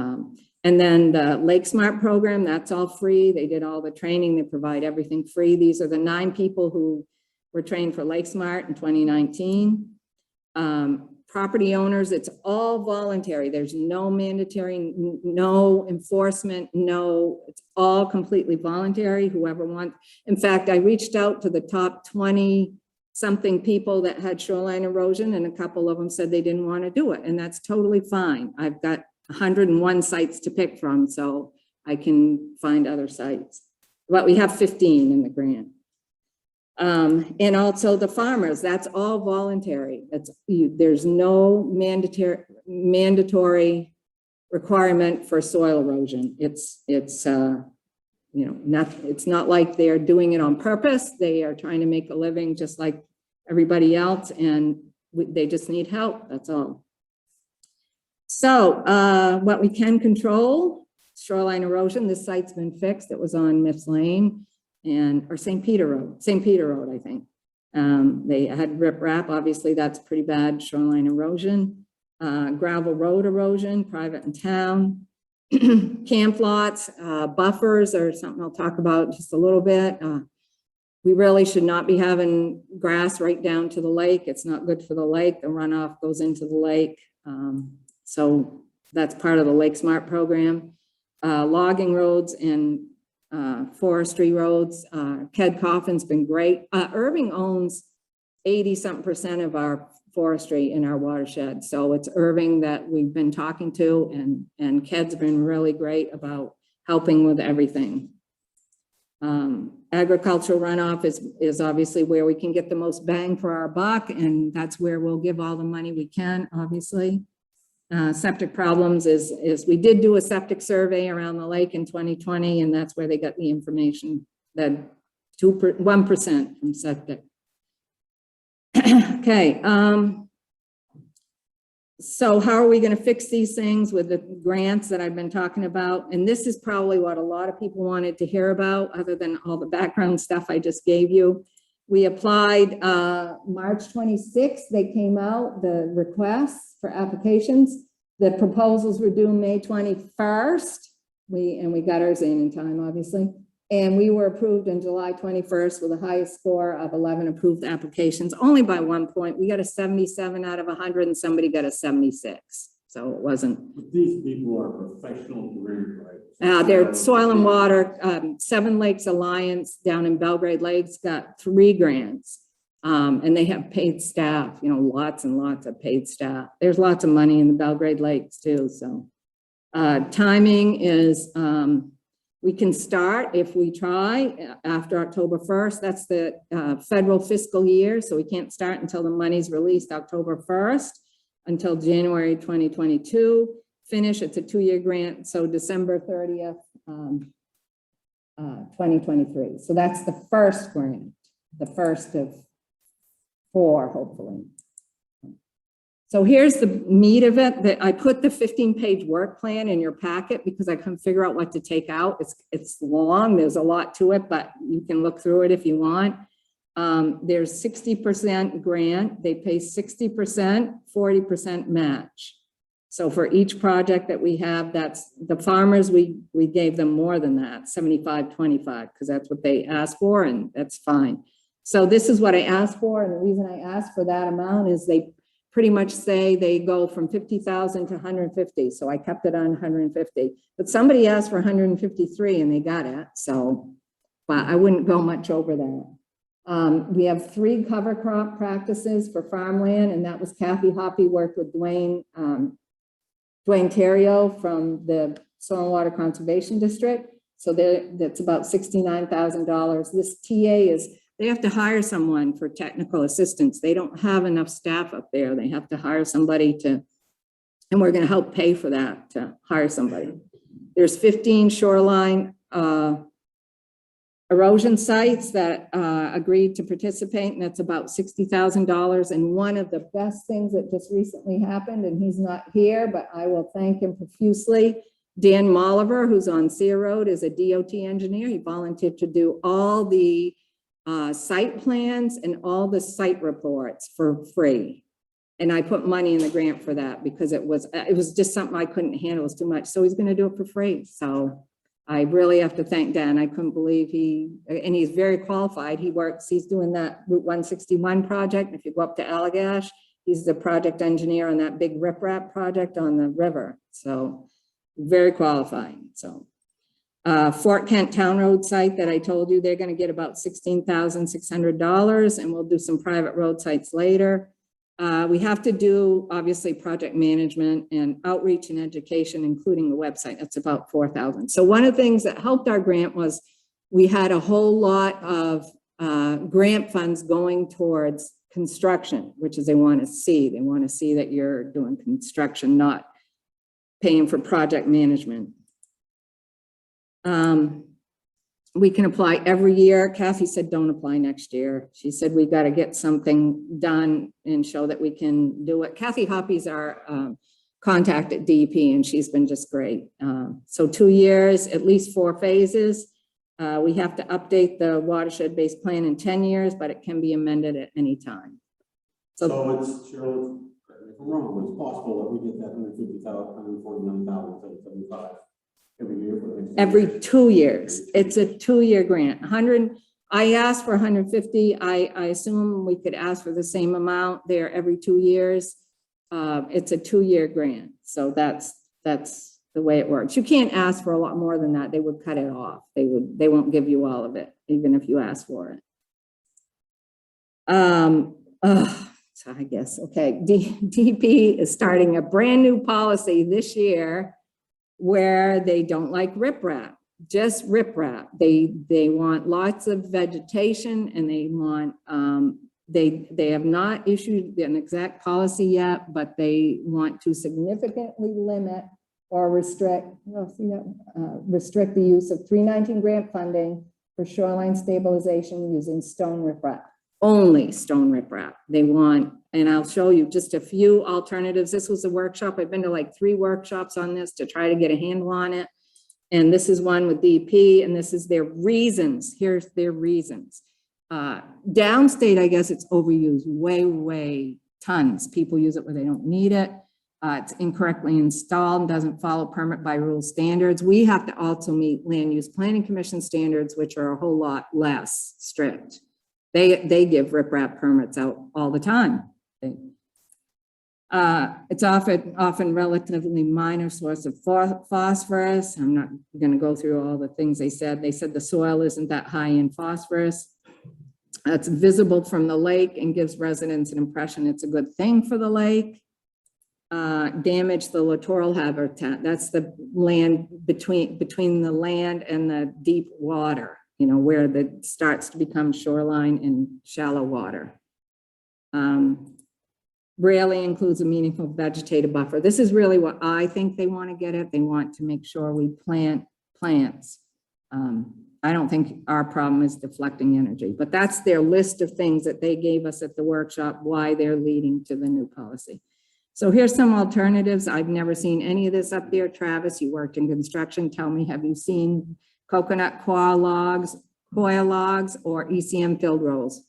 and then the LakeSmart program, that's all free. They did all the training. They provide everything free. These are the 9 people who were trained for LakeSmart in 2019. Property owners, it's all voluntary. There's no mandatory, no enforcement, it's all completely voluntary, whoever wants. In fact, I reached out to the top 20 something people that had shoreline erosion, and a couple of them said they didn't want to do it, and that's totally fine. I've got 101 sites to pick from, so I can find other sites. But we have 15 in the grant. And also the farmers, that's all voluntary. There's no mandatory requirement for soil erosion. It's not like they're doing it on purpose. They are trying to make a living just like everybody else, and they just need help, that's all. So what we can control, shoreline erosion, this site's been fixed. It was on Miffs Lane or St. Peter Road, I think. They had riprap, obviously that's pretty bad shoreline erosion. Gravel road erosion, private and town. Camp lots, buffers are something I'll talk about just a little bit. We really should not be having grass right down to the lake. It's not good for the lake. The runoff goes into the lake. So that's part of the LakeSmart program. Logging roads and forestry roads. Ked Coffin's been great. Irving owns 80-something% of our forestry in our watershed. So it's Irving that we've been talking to, and Ked's been really great about helping with everything. Agricultural runoff is obviously where we can get the most bang for our buck, and that's where we'll give all the money we can, obviously. Septic problems is we did do a septic survey around the lake in 2020, and that's where they got the information that 1% from septic. Okay, so how are we going to fix these things with the grants that I've been talking about? And this is probably what a lot of people wanted to hear about, other than all the background stuff I just gave you. We applied March 26th, they came out, the requests for applications. The proposals were due May 21st. We got ours in time, obviously. And we were approved on July 21st with the highest score of 11 approved applications, only by 1 point. We got a 77 out of 100 and somebody got a 76. So it wasn't. These people are professional grant writers. They're Soil and Water, Seven Lakes Alliance down in Belgrade Lakes got 3 grants. And they have paid staff, lots and lots of paid staff. There's lots of money in the Belgrade Lakes too. So timing is, we can start if we try after October 1st. That's the federal fiscal year. So we can't start until the money's released October 1st until January 2022. Finish, it's a 2-year grant. So December 30th, 2023. So that's the first grant, the first of 4, hopefully. So here's the meat of it. That I put the 15-page work plan in your packet because I couldn't figure out what to take out. It's long, there's a lot to it, but you can look through it if you want. There's 60% grant, they pay 60%, 40% match. So for each project that we have, that's the farmers, we gave them more than that, 75-25, because that's what they asked for, and that's fine. So this is what I asked for, and the reason I asked for that amount is they pretty much say they go from 50,000 to 150, so I kept it on 150. But somebody asked for 153 and they got it, so, but I wouldn't go much over that. We have 3 cover crop practices for farmland, and that was Kathy Hoppy worked with Dwayne Terrio from the Soil and Water Conservation District. So that's about $69,000. This TA is, they have to hire someone for technical assistance. They don't have enough staff up there. They have to hire somebody to, and we're going to help pay for that, to hire somebody. There's 15 shoreline erosion sites that agreed to participate, and that's about $60,000. And one of the best things that just recently happened, and he's not here, but I will thank him profusely. Dan Molliver, who's on Sear Road, is a DOT engineer. He volunteered to do all the site plans and all the site reports for free. And I put money in the grant for that because it was just something I couldn't handle. It was too much. So he's going to do it for free. So I really have to thank Dan. I couldn't believe and he's very qualified. He's doing that Route 161 project. If you go up to Allagash, he's the project engineer on that big riprap project on the river. So very qualifying. So Fort Kent Town Road site that I told you, they're going to get about $16,600, and we'll do some private road sites later. We have to do, obviously, project management and outreach and education, including the website. That's about $4,000. So one of the things that helped our grant was we had a whole lot of grant funds going towards construction, which is they want to see. They want to see that you're doing construction, not paying for project management. We can apply every year. Kathy said, don't apply next year. She said, we got to get something done and show that we can do it. Kathy Hoppy's our contact at DEP, and she's been just great. So 2 years, at least 4 phases. We have to update the watershed-based plan in 10 years, but it can be amended at any time. So it's, Cheryl, correct me if I'm wrong, it's possible that we get that 150,000, 149,000, 75 every year for the next Every 2 years. It's a 2-year grant. 100. I asked for 150. I assume we could ask for the same amount there every 2 years. It's a 2-year grant. So that's the way it works. You can't ask for a lot more than that. They would cut it off. They won't give you all of it, even if you ask for it. So I guess, okay. DEP is starting a brand new policy this year where they don't like riprap, just riprap. They want lots of vegetation, and they want, they have not issued an exact policy yet, but they want to significantly limit or restrict, restrict the use of 319 grant funding for shoreline stabilization using stone riprap. Only stone riprap. They want, and I'll show you just a few alternatives. This was a workshop. I've been to like 3 workshops on this to try to get a handle on it. And this is one with DEP, and this is their reasons. Here's their reasons. Downstate, I guess it's overused, way tons. People use it where they don't need it. It's incorrectly installed and doesn't follow permit by rule standards. We have to also meet land use planning commission standards, which are a whole lot less strict. They give riprap permits out all the time. It's often relatively minor source of phosphorus. I'm not going to go through all the things they said. They said the soil isn't that high in phosphorus. It's visible from the lake and gives residents an impression it's a good thing for the lake. Damage the littoral habitat. That's the land between the land and the deep water, you know, where it starts to become shoreline and shallow water. Rarely includes a meaningful vegetative buffer. This is really what I think they want to get at. They want to make sure we plant plants. I don't think our problem is deflecting energy, but that's their list of things that they gave us at the workshop, why they're leading to the new policy. So here's some alternatives. I've never seen any of this up there. Travis, you worked in construction. Tell me, have you seen coconut coir logs, or ECM filled rolls?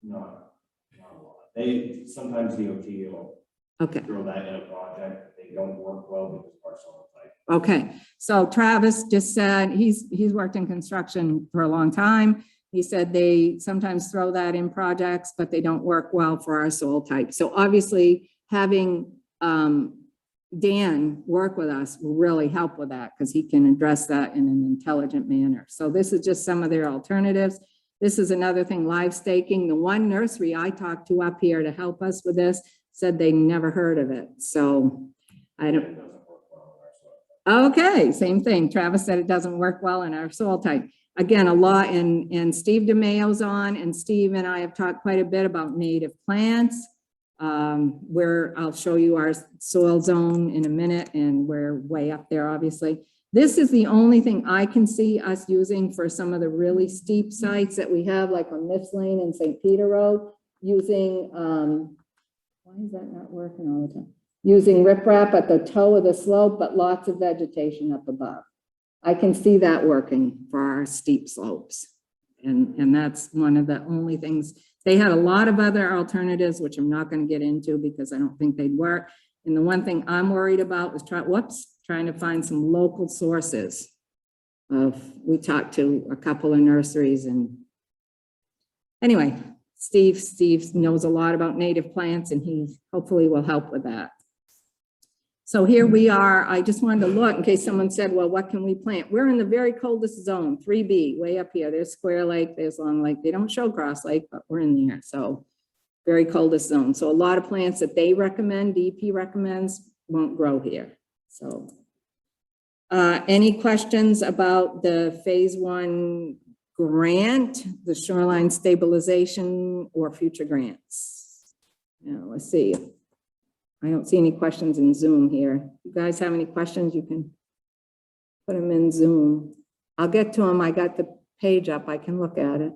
Not a lot. They sometimes DOT will throw that in a project. They don't work well because parcel type. Okay, so Travis just said he's worked in construction for a long time. He said they sometimes throw that in projects, but they don't work well for our soil type. So obviously having Dan work with us will really help with that because he can address that in an intelligent manner. So this is just some of their alternatives. This is another thing, live staking. The one nursery I talked to up here to help us with this said they never heard of it. So I don't. It doesn't work well in our soil. Okay, same thing. Travis said it doesn't work well in our soil type. Again, a lot, and Steve DeMayo's on, and Steve and I have talked quite a bit about native plants, where I'll show you our soil zone in a minute, and we're way up there, obviously. This is the only thing I can see us using for some of the really steep sites that we have, like on Miffs Lane and St. Peter Road, using, why is that not working all the time? Using riprap at the toe of the slope, but lots of vegetation up above. I can see that working for our steep slopes. And that's one of the only things. They had a lot of other alternatives, which I'm not going to get into because I don't think they'd work. And the one thing I'm worried about was trying to find some local sources we talked to a couple of nurseries, and anyway, Steve knows a lot about native plants, and he hopefully will help with that. So here we are. I just wanted to look in case someone said, well, what can we plant? We're in the very coldest zone, 3B, way up here. There's Square Lake, there's Long Lake. They don't show Cross Lake, but we're in there. So very coldest zone. So a lot of plants that they recommend, DEP recommends, won't grow here. So any questions about the phase 1 grant, the shoreline stabilization, or future grants? Now, let's see. I don't see any questions in Zoom here. You guys have any questions, you can put them in Zoom. I'll get to them. I got the page up. I can look at it.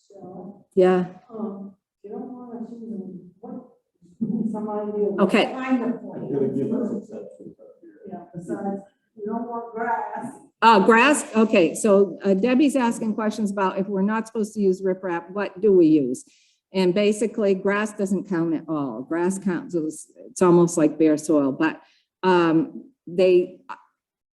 So, Yeah. you don't want to choose what, some idea. what Okay. Kind of plant. I'm gonna give us exceptions up here. Yeah, besides, you don't want grass. Oh, grass. Okay. So Debbie's asking questions about if we're not supposed to use riprap, what do we use? And basically grass doesn't count at all. Grass counts, it's almost like bare soil, but the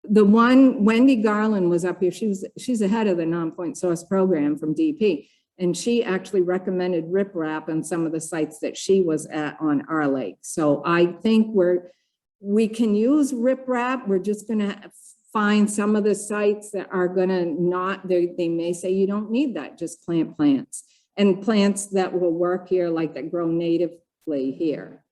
one, Wendy Garland was up here. She's the head of the non-point source program from DEP. And she actually recommended riprap on some of the sites that she was at on our lake. So I think we can use riprap. We're just gonna find some of the sites that are gonna not, they may say you don't need that, just plant plants. And plants that will work here, like that grow natively here.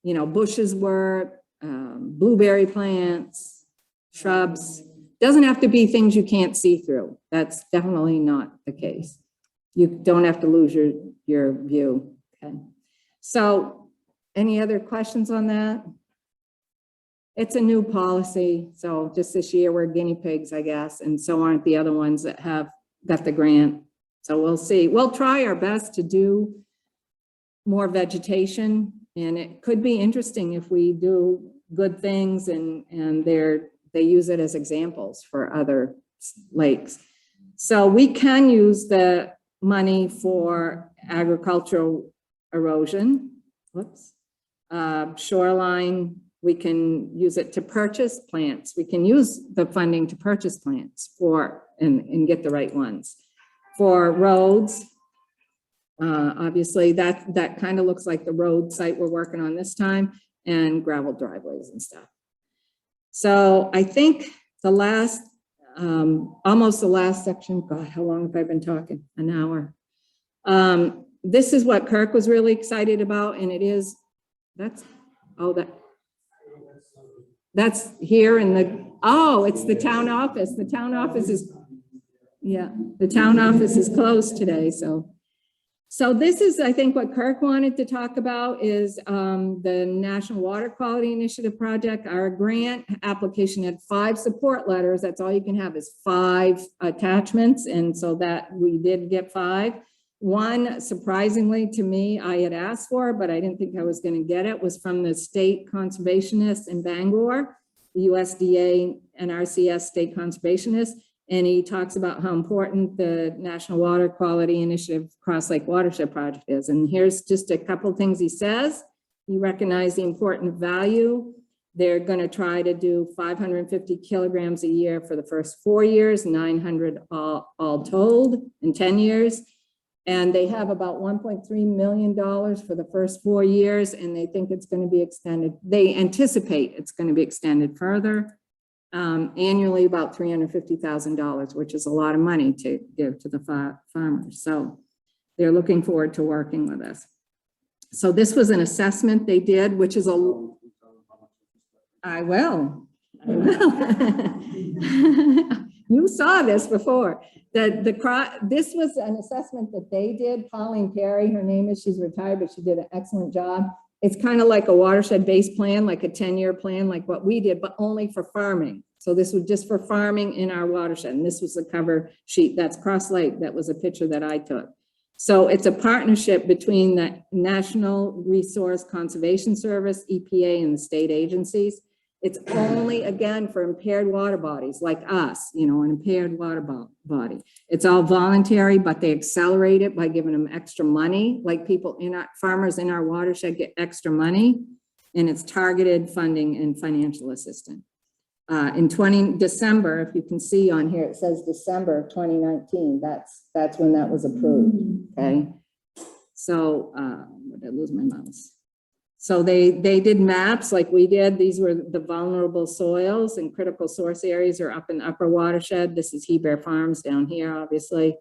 You know, bushes work, blueberry plants, shrubs. Doesn't have to be things you can't see through. That's definitely not the case. You don't have to lose your view. Okay. So any other questions on that? It's a new policy. So just this year we're guinea pigs, I guess. And so aren't the other ones that have got the grant. So we'll see. We'll try our best to do more vegetation, and it could be interesting if we do good things and they use it as examples for other lakes. So we can use the money for agricultural erosion. Whoops. Shoreline, we can use it to purchase plants. We can use the funding to purchase plants and get the right ones. For roads, obviously that kind of looks like the road site we're working on this time, and gravel driveways and stuff. So I think the last, almost the last section, God, how long have I been talking? An hour. This is what Kirk was really excited about, and it is, that's here in the, oh, it's the town office. The town office is, yeah, the town office is closed today. So this is, I think, what Kirk wanted to talk about is the National Water Quality Initiative project. Our grant application had 5 support letters. That's all you can have is 5 attachments. And so that we did get 5. One, surprisingly to me, I had asked for, but I didn't think I was going to get it, was from the state conservationist in Bangor, the USDA NRCS state conservationist. And he talks about how important the National Water Quality Initiative Cross Lake Watershed Project is. And here's just a couple things he says. He recognized the important value They're going to try to do 550 kilograms a year for the first 4 years, 900 all told in 10 years. And they have about $1.3 million for the first 4 years, and they think it's going to be extended. They anticipate it's going to be extended further, annually about $350,000, which is a lot of money to give to the farmers. So they're looking forward to working with us. So this was an assessment they did, which is I will. You saw this before. This was an assessment that they did. Pauline Perry, her name is, she's retired, but she did an excellent job. It's kind of like a watershed-based plan, like a 10-year plan, like what we did, but only for farming. So this was just for farming in our watershed. And this was the cover sheet. That's Cross Lake. That was a picture that I took. So it's a partnership between the National Resource Conservation Service, EPA, and the state agencies. It's only, again, for impaired water bodies like us, you know, an impaired water body. It's all voluntary, but they accelerate it by giving them extra money, like people in our farmers in our watershed get extra money, and it's targeted funding and financial assistance. In December, if you can see on here, it says December of 2019. That's when that was approved. Okay. So did I lose my mouse? So they did maps like we did. These were the vulnerable soils and critical source areas are up in the upper watershed. This is Heber Farms down here, obviously.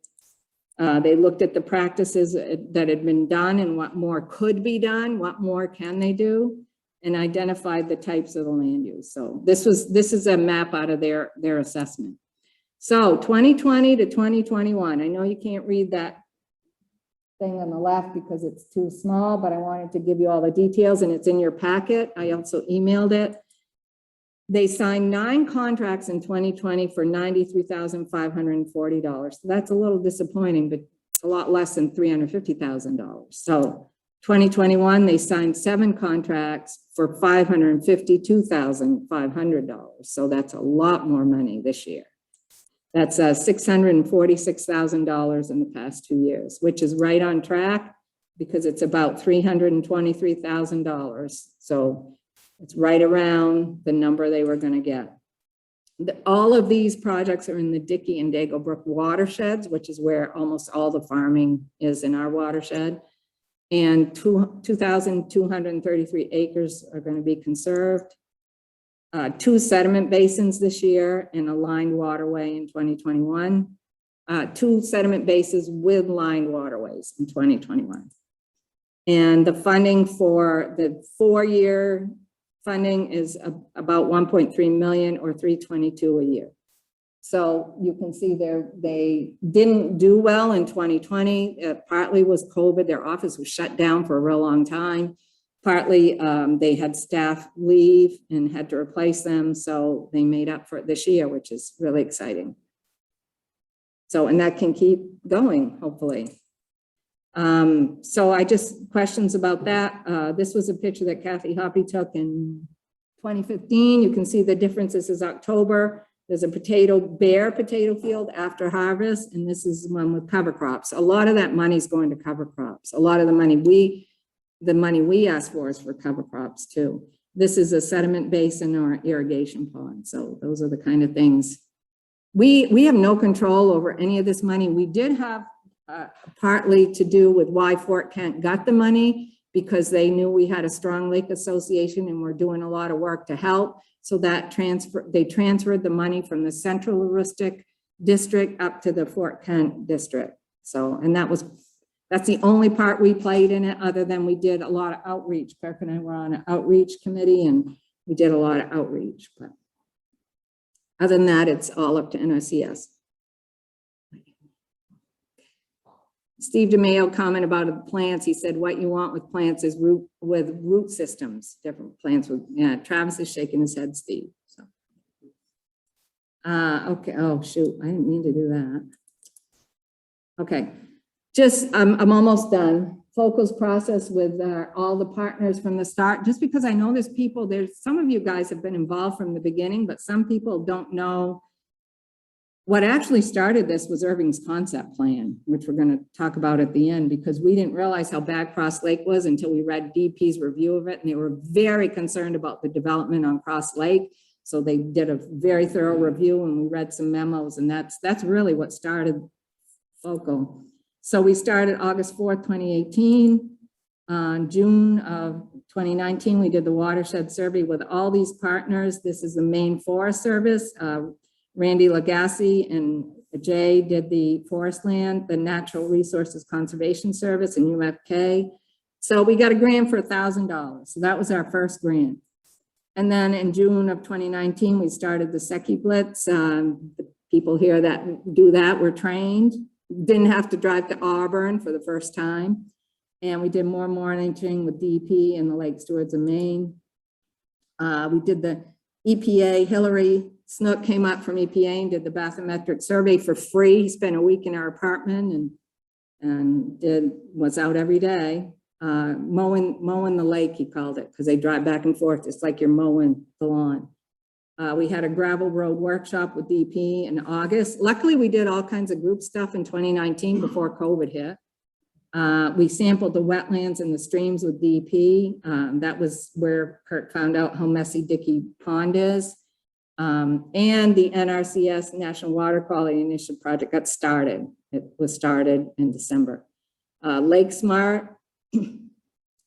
They looked at the practices that had been done and what more could be done, what more can they do, and identified the types of the land use. So this is a map out of their assessment. So 2020 to 2021, I know you can't read that thing on the left because it's too small, but I wanted to give you all the details and it's in your packet. I also emailed it. They signed 9 contracts in 2020 for $93,540. So that's a little disappointing, but a lot less than $350,000. So 2021, they signed 7 contracts for $552,500. So that's a lot more money this year. That's $646,000 in the past 2 years, which is right on track because it's about $323,000. So it's right around the number they were going to get. All of these projects are in the Dickey and Dago Brook watersheds, which is where almost all the farming is in our watershed. And 2,233 acres are going to be conserved. 2 sediment basins this year and a lined waterway in 2021. 2 sediment basins with lined waterways in 2021. And the funding for the 4-year funding is about 1.3 million or 322 a year. So you can see they didn't do well in 2020. Partly was COVID. Their office was shut down for a real long time. Partly they had staff leave and had to replace them. So they made up for it this year, which is really exciting. So, and that can keep going, hopefully. So I just, questions about that. This was a picture that Kathy Hoppy took in 2015. You can see the difference. This is October. There's a bare potato field after harvest, and this is one with cover crops. A lot of that money is going to cover crops. A lot of the money we ask for is for cover crops too. This is a sediment basin or irrigation pond. So those are the kind of things. We have no control over any of this money. We did have partly to do with why Fort Kent got the money, because they knew we had a strong lake association and we're doing a lot of work to help. So that they transferred the money from the Central Heuristic District up to the Fort Kent District. So, and that's the only part we played in it, other than we did a lot of outreach. Kirk and I were on an outreach committee and we did a lot of outreach. But other than that, it's all up to NRCS. Steve DeMayo commented about the plants. He said, what you want with plants is root systems, different plants with, yeah, Travis is shaking his head, Steve. So, okay, oh shoot, I didn't mean to do that. Okay, just, I'm almost done. FOCL's process with all the partners from the start, just because I know some of you guys have been involved from the beginning, but some people don't know What actually started this was Irving's concept plan, which we're going to talk about at the end, because we didn't realize how bad Cross Lake was until we read DP's review of it, and they were very concerned about the development on Cross Lake. So they did a very thorough review, and we read some memos, and that's really what started FOCL. So we started August 4th, 2018. June of 2019, we did the Watershed Survey with all these partners. This is the Maine Forest Service. Randy Lagasse and Jay did the forest land, the Natural Resources Conservation Service, and UFK. So we got a grant for $1,000. So that was our first grant. And then in June of 2019, we started the Secchi Blitz. The people here that do that were trained, didn't have to drive to Auburn for the first time. And we did more monitoring with DEP and the Lake Stewards of Maine. We did the EPA, Hillary Snook came up from EPA and did the bathymetric survey for free. He spent a week in our apartment and was out every day. Mowing the lake, he called it, because they drive back and forth. It's like you're mowing the lawn. We had a gravel road workshop with DEP in August. Luckily, we did all kinds of group stuff in 2019 before COVID hit. We sampled the wetlands and the streams with DEP. That was where Kurt found out how messy Dickey Pond is. And the NRCS National Water Quality Initiative project got started. It was started in December. LakeSmart,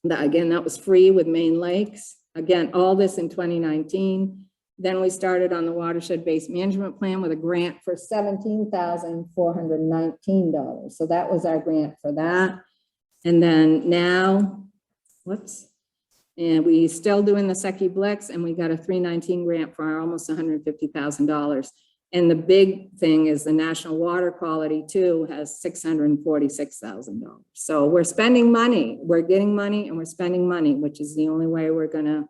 again, that was free with Maine Lakes. Again, all this in 2019. Then we started on the Watershed-Based Management Plan with a grant for $17,419. So that was our grant for that. And then now, and we still doing the Secchi Blitz, and we got a 319 grant for almost $150,000. And the big thing is the National Water Quality too has $646,000. So we're spending money, we're getting money, and we're spending money, which is the only way we're gonna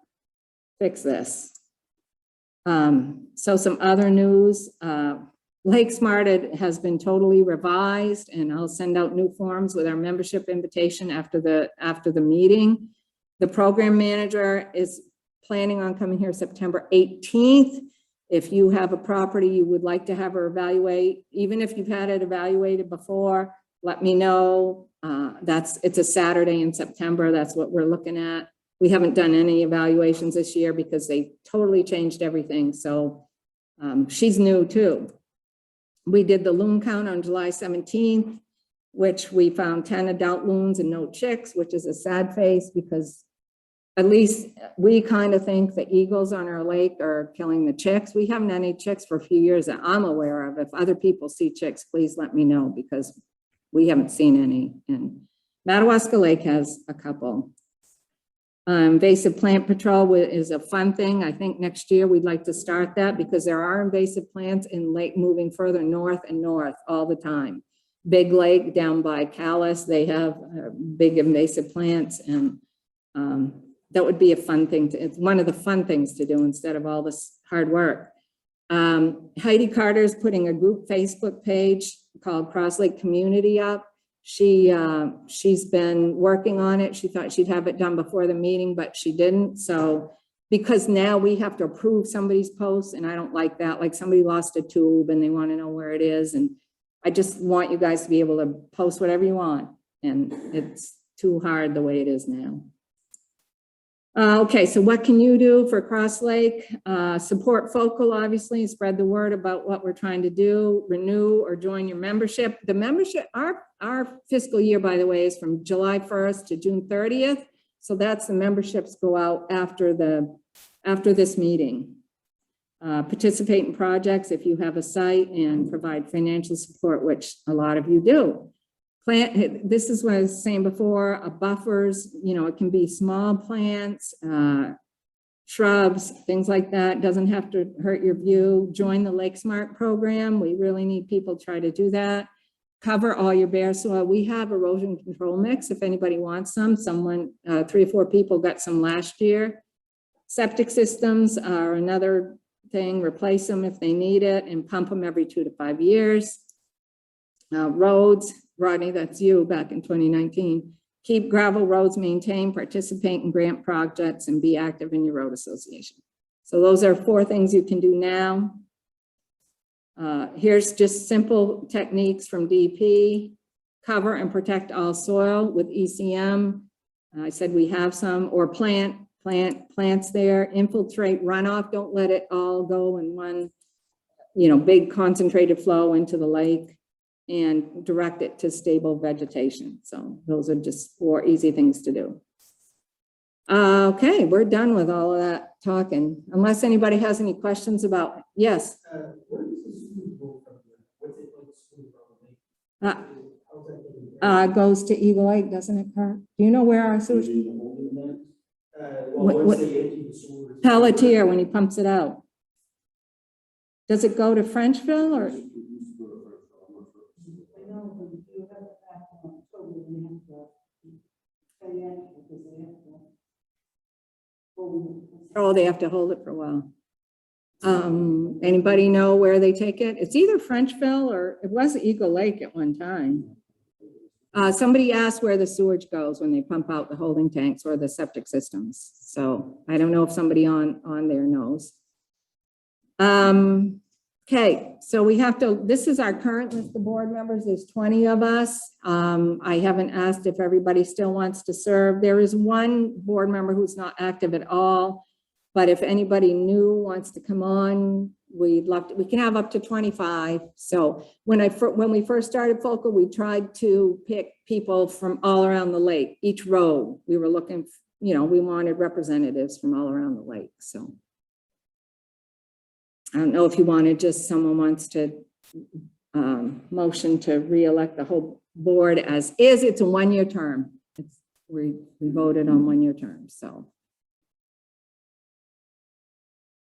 fix this. So some other news, LakeSmart has been totally revised, and I'll send out new forms with our membership invitation after the meeting. The program manager is planning on coming here September 18th. If you have a property you would like to have her evaluate, even if you've had it evaluated before, let me know. It's a Saturday in September. That's what we're looking at. We haven't done any evaluations this year because they totally changed everything. So she's new too. We did the Loon Count on July 17th, which we found 10 adult loons and no chicks, which is a sad face because at least we kind of think the eagles on our lake are killing the chicks. We haven't had any chicks for a few years that I'm aware of. If other people see chicks, please let me know because we haven't seen any. And Madawaska Lake has a couple. Invasive plant patrol is a fun thing. I think next year we'd like to start that because there are invasive plants in lake moving further north and north all the time. Big Lake down by Calais, they have big invasive plants, and that would be a fun thing. It's one of the fun things to do instead of all this hard work. Heidi Carter's putting a group Facebook page called Cross Lake Community up. She's been working on it. She thought she'd have it done before the meeting, but she didn't. So because now we have to approve somebody's post, and I don't like that. Like somebody lost a tube and they want to know where it is. And I just want you guys to be able to post whatever you want. And it's too hard the way it is now. Okay, so what can you do for Cross Lake? Support FOCL, obviously, spread the word about what we're trying to do, renew or join your membership. The membership, our fiscal year, by the way, is from July 1st to June 30th. So that's the memberships go out after this meeting. Participate in projects if you have a site and provide financial support, which a lot of you do. This is what I was saying before, buffers, it can be small plants, shrubs, things like that. Doesn't have to hurt your view. Join the LakeSmart program. We really need people to try to do that. Cover all your bare soil. We have erosion control mix if anybody wants some. 3 or 4 people got some last year. Septic systems are another thing. Replace them if they need it and pump them every 2 to 5 years. Roads. Rodney, that's you back in 2019. Keep gravel roads maintained, participate in grant projects, and be active in your road association. So those are 4 things you can do now. Here's just simple techniques from DP. Cover and protect all soil with ECM. I said we have some, or plants there. Infiltrate runoff. Don't let it all go in one, big concentrated flow into the lake, and direct it to stable vegetation. So those are just 4 easy things to do. Okay, we're done with all of that talking, unless anybody has any questions about, yes. Where does the sewage go from here? What's it like sewage from the lake? How's that getting there? Goes to Eagle Lake, doesn't it, Kurt? Do you know where our sewage? Well, once they empty the sewer. Pelletier, when he pumps it out. Does it go to Frenchville or? I know, but you have to act on, so we have to stay in because they have to. Oh, they have to hold it for a while. Anybody know where they take it? It's either Frenchville or it was Eagle Lake at one time. Somebody asked where the sewage goes when they pump out the holding tanks or the septic systems. So I don't know if somebody on there knows. Okay, so we have to, this is our current list of board members. There's 20 of us. I haven't asked if everybody still wants to serve. There is one board member who's not active at all, but if anybody new wants to come on, we'd love to, we can have up to 25. So when we first started FOCL, we tried to pick people from all around the lake, each road. We were looking, we wanted representatives from all around the lake. So I don't know if you wanted, just someone wants to motion to re-elect the whole board as is. It's a 1-year term. We voted on 1-year terms. So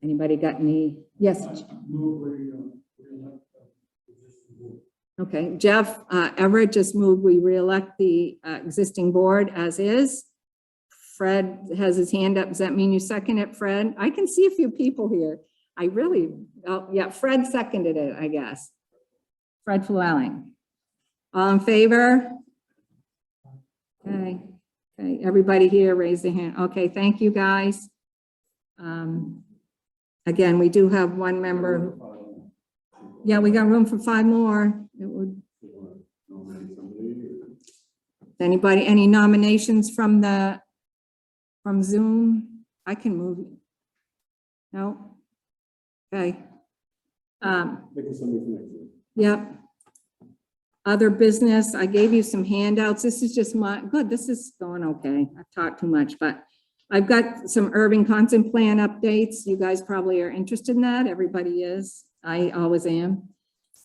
anybody got any? Yes. Okay, Jeff Everett just moved. We re-elect the existing board as is. Fred has his hand up. Does that mean you second it, Fred? I can see a few people here. Oh yeah, Fred seconded it, I guess. Fred Flewelling. All in favor? Okay, everybody here raise their hand. Okay, thank you guys. Again, we do have one member. Yeah, we got room for 5 more. It would. Anybody, any nominations from Zoom? I can move. No? Okay. Yep. Other business, I gave you some handouts. This is just this is going okay. I've talked too much, but I've got some Irving content plan updates. You guys probably are interested in that. Everybody is. I always am.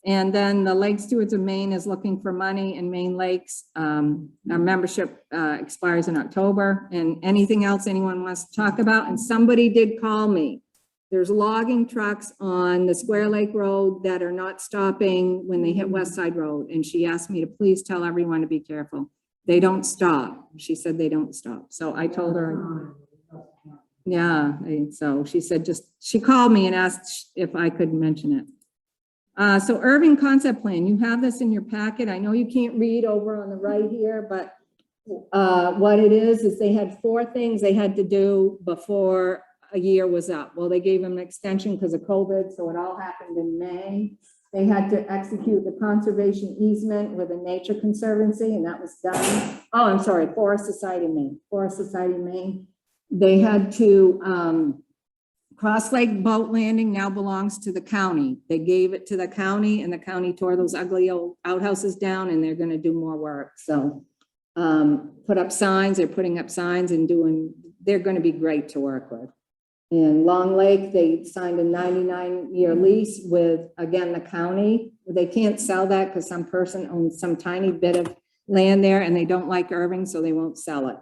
And then the Lake Stewards of Maine is looking for money in Maine Lakes. Our membership expires in October, and anything else anyone wants to talk about. And somebody did call me. There's logging trucks on the Square Lake Road that are not stopping when they hit West Side Road. And she asked me to please tell everyone to be careful. They don't stop. She said they don't stop. So I told her, yeah. So she said, she called me and asked if I could mention it. So Irving concept plan, you have this in your packet. I know you can't read over on the right here, but what it is they had 4 things they had to do before a year was up. Well, they gave them an extension because of COVID, so it all happened in May. They had to execute the conservation easement with a nature conservancy, and that was done. Oh, I'm sorry, Forest Society Maine. They had to, Cross Lake Boat Landing now belongs to the county. They gave it to the county, and the county tore those ugly old outhouses down, and they're gonna do more work. So put up signs, they're putting up signs and they're gonna be great to work with. In Long Lake, they signed a 99-year lease with, again, the county. They can't sell that because some person owns some tiny bit of land there and they don't like Irving, so they won't sell it.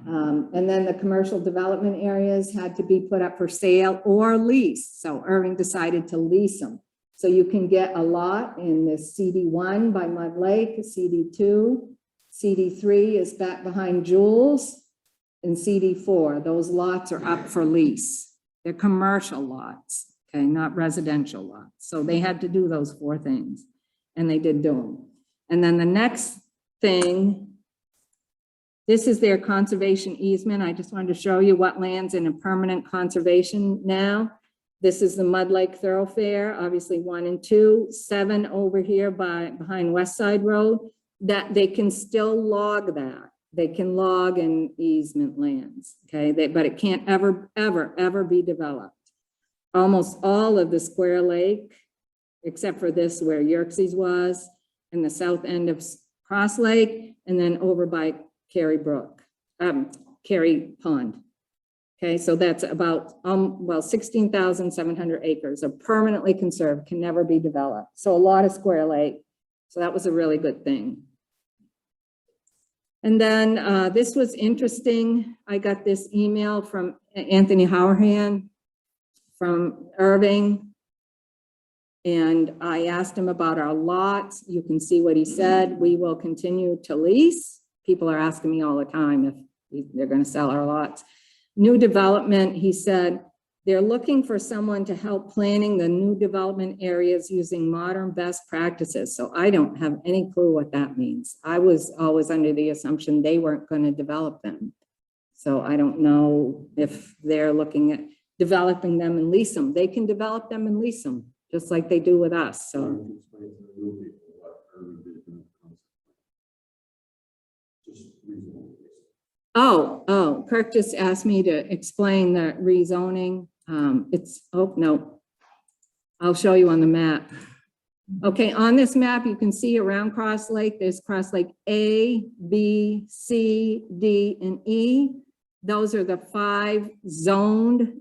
And then the commercial development areas had to be put up for sale or lease. So Irving decided to lease them. So you can get a lot in this CD1 by Mud Lake, CD2, CD3 is back behind Jules. In CD4, those lots are up for lease. They're commercial lots, okay, not residential lots. So they had to do those 4 things, and they did do them. And then the next thing, this is their conservation easement. I just wanted to show you what lands in a permanent conservation now. This is the Mud Lake Thoroughfare, obviously 1 and 2, 7 over here behind West Side Road, that they can still log that. They can log in easement lands, okay? But it can't ever be developed. Almost all of the Square Lake, except for this where Yerkes was, and the south end of Cross Lake, and then over by Cary Pond. Okay, so that's about, 16,700 acres are permanently conserved, can never be developed. So a lot of Square Lake. So that was a really good thing. And then this was interesting. I got this email from Anthony Howerhan from Irving. And I asked him about our lots. You can see what he said. We will continue to lease. People are asking me all the time if they're going to sell our lots. New development, he said, they're looking for someone to help planning the new development areas using modern best practices. So I don't have any clue what that means. I was always under the assumption they weren't going to develop them. So I don't know if they're looking at developing them and lease them. They can develop them and lease them, just like they do with us. So. Oh, Kirk just asked me to explain the rezoning. No, I'll show you on the map. Okay, on this map, you can see around Cross Lake, there's Cross Lake A, B, C, D, and E. Those are the 5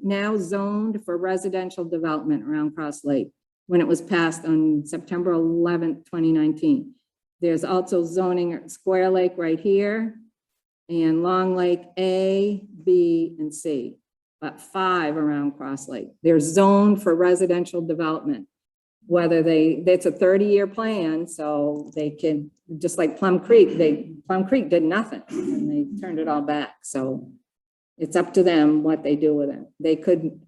now zoned for residential development around Cross Lake when it was passed on September 11th, 2019. There's also zoning at Square Lake right here, and Long Lake A, B, and C, but 5 around Cross Lake. They're zoned for residential development. Whether it's a 30-year plan, so they can, just like Plum Creek, Plum Creek did nothing and they turned it all back. So it's up to them what they do with it. They could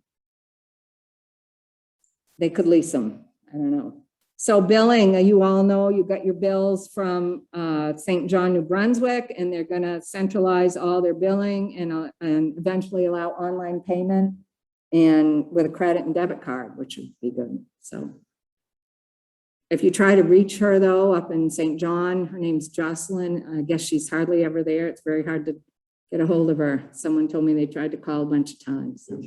lease them, I don't know. So billing, you all know you got your bills from St. John, New Brunswick, and they're going to centralize all their billing and eventually allow online payment and with a credit and debit card, which would be good. So if you try to reach her though, up in St. John, her name's Jocelyn. I guess she's hardly ever there. It's very hard to get a hold of her. Someone told me they tried to call a bunch of times. So.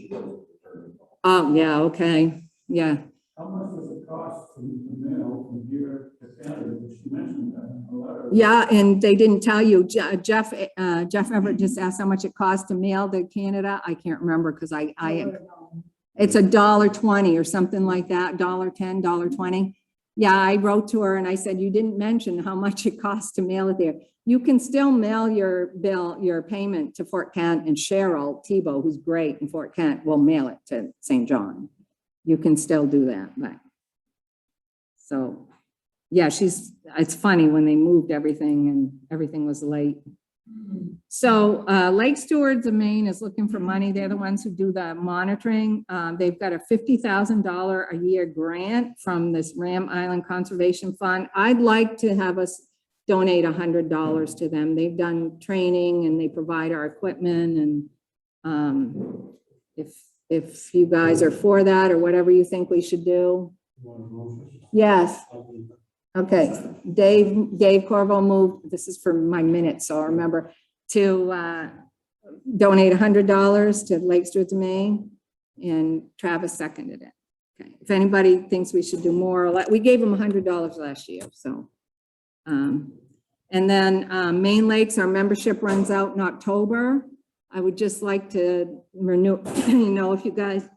Oh yeah, okay, yeah. How much does it cost to mail from here to Canada? She mentioned that. Yeah, and they didn't tell you. Jeff Everett just asked how much it costs to mail to Canada. I can't remember because it's $1.20 or something like that. $1.10, $1.20. Yeah, I wrote to her and I said, you didn't mention how much it costs to mail it there. You can still mail your bill, your payment to Fort Kent, and Cheryl Tebow, who's great in Fort Kent, will mail it to St. John. You can still do that. But so yeah, it's funny when they moved everything and everything was late. So Lake Stewards of Maine is looking for money. They're the ones who do the monitoring. They've got a $50,000 a year grant from this Ram Island Conservation Fund. I'd like to have us donate $100 to them. They've done training and they provide our equipment. And if you guys are for that or whatever you think we should do. Yes. Okay, Dave Corvo moved, this is for my minutes, so I'll remember, to donate $100 to Lake Stewards of Maine, and Travis seconded it. Okay, if anybody thinks we should do more, we gave them $100 last year, so. And then Maine Lakes, our membership runs out in October. I would just like to renew, if you guys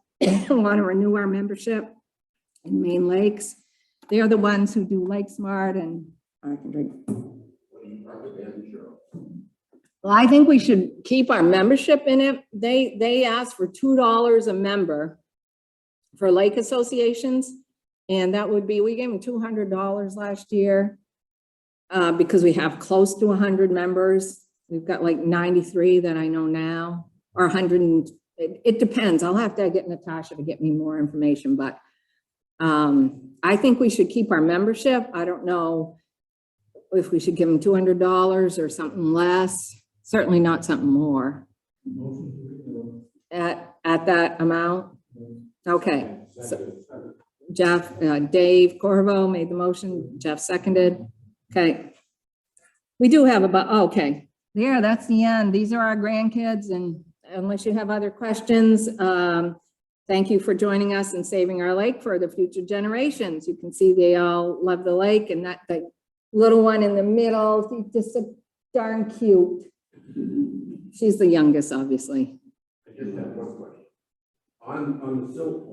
want to renew our membership in Maine Lakes. They are the ones who do LakeSmart and I can drink. Well, I think we should keep our membership in it. They ask for $2 a member for lake associations. And that would be, we gave them $200 last year because we have close to 100 members. We've got like 93 that I know now, or 100. And it depends. I'll have to get Natasha to get me more information, but I think we should keep our membership. I don't know if we should give them $200 or something less, certainly not something more at that amount. Okay, so Jeff, Dave Corvo made the motion, Jeff seconded. Okay. We do have about, okay, there, that's the end. These are our grandkids, and unless you have other questions, thank you for joining us and saving our lake for the future generations. You can see they all love the lake, and that the little one in the middle, she's just so darn cute. She's the youngest, obviously. I just have one question. On the silt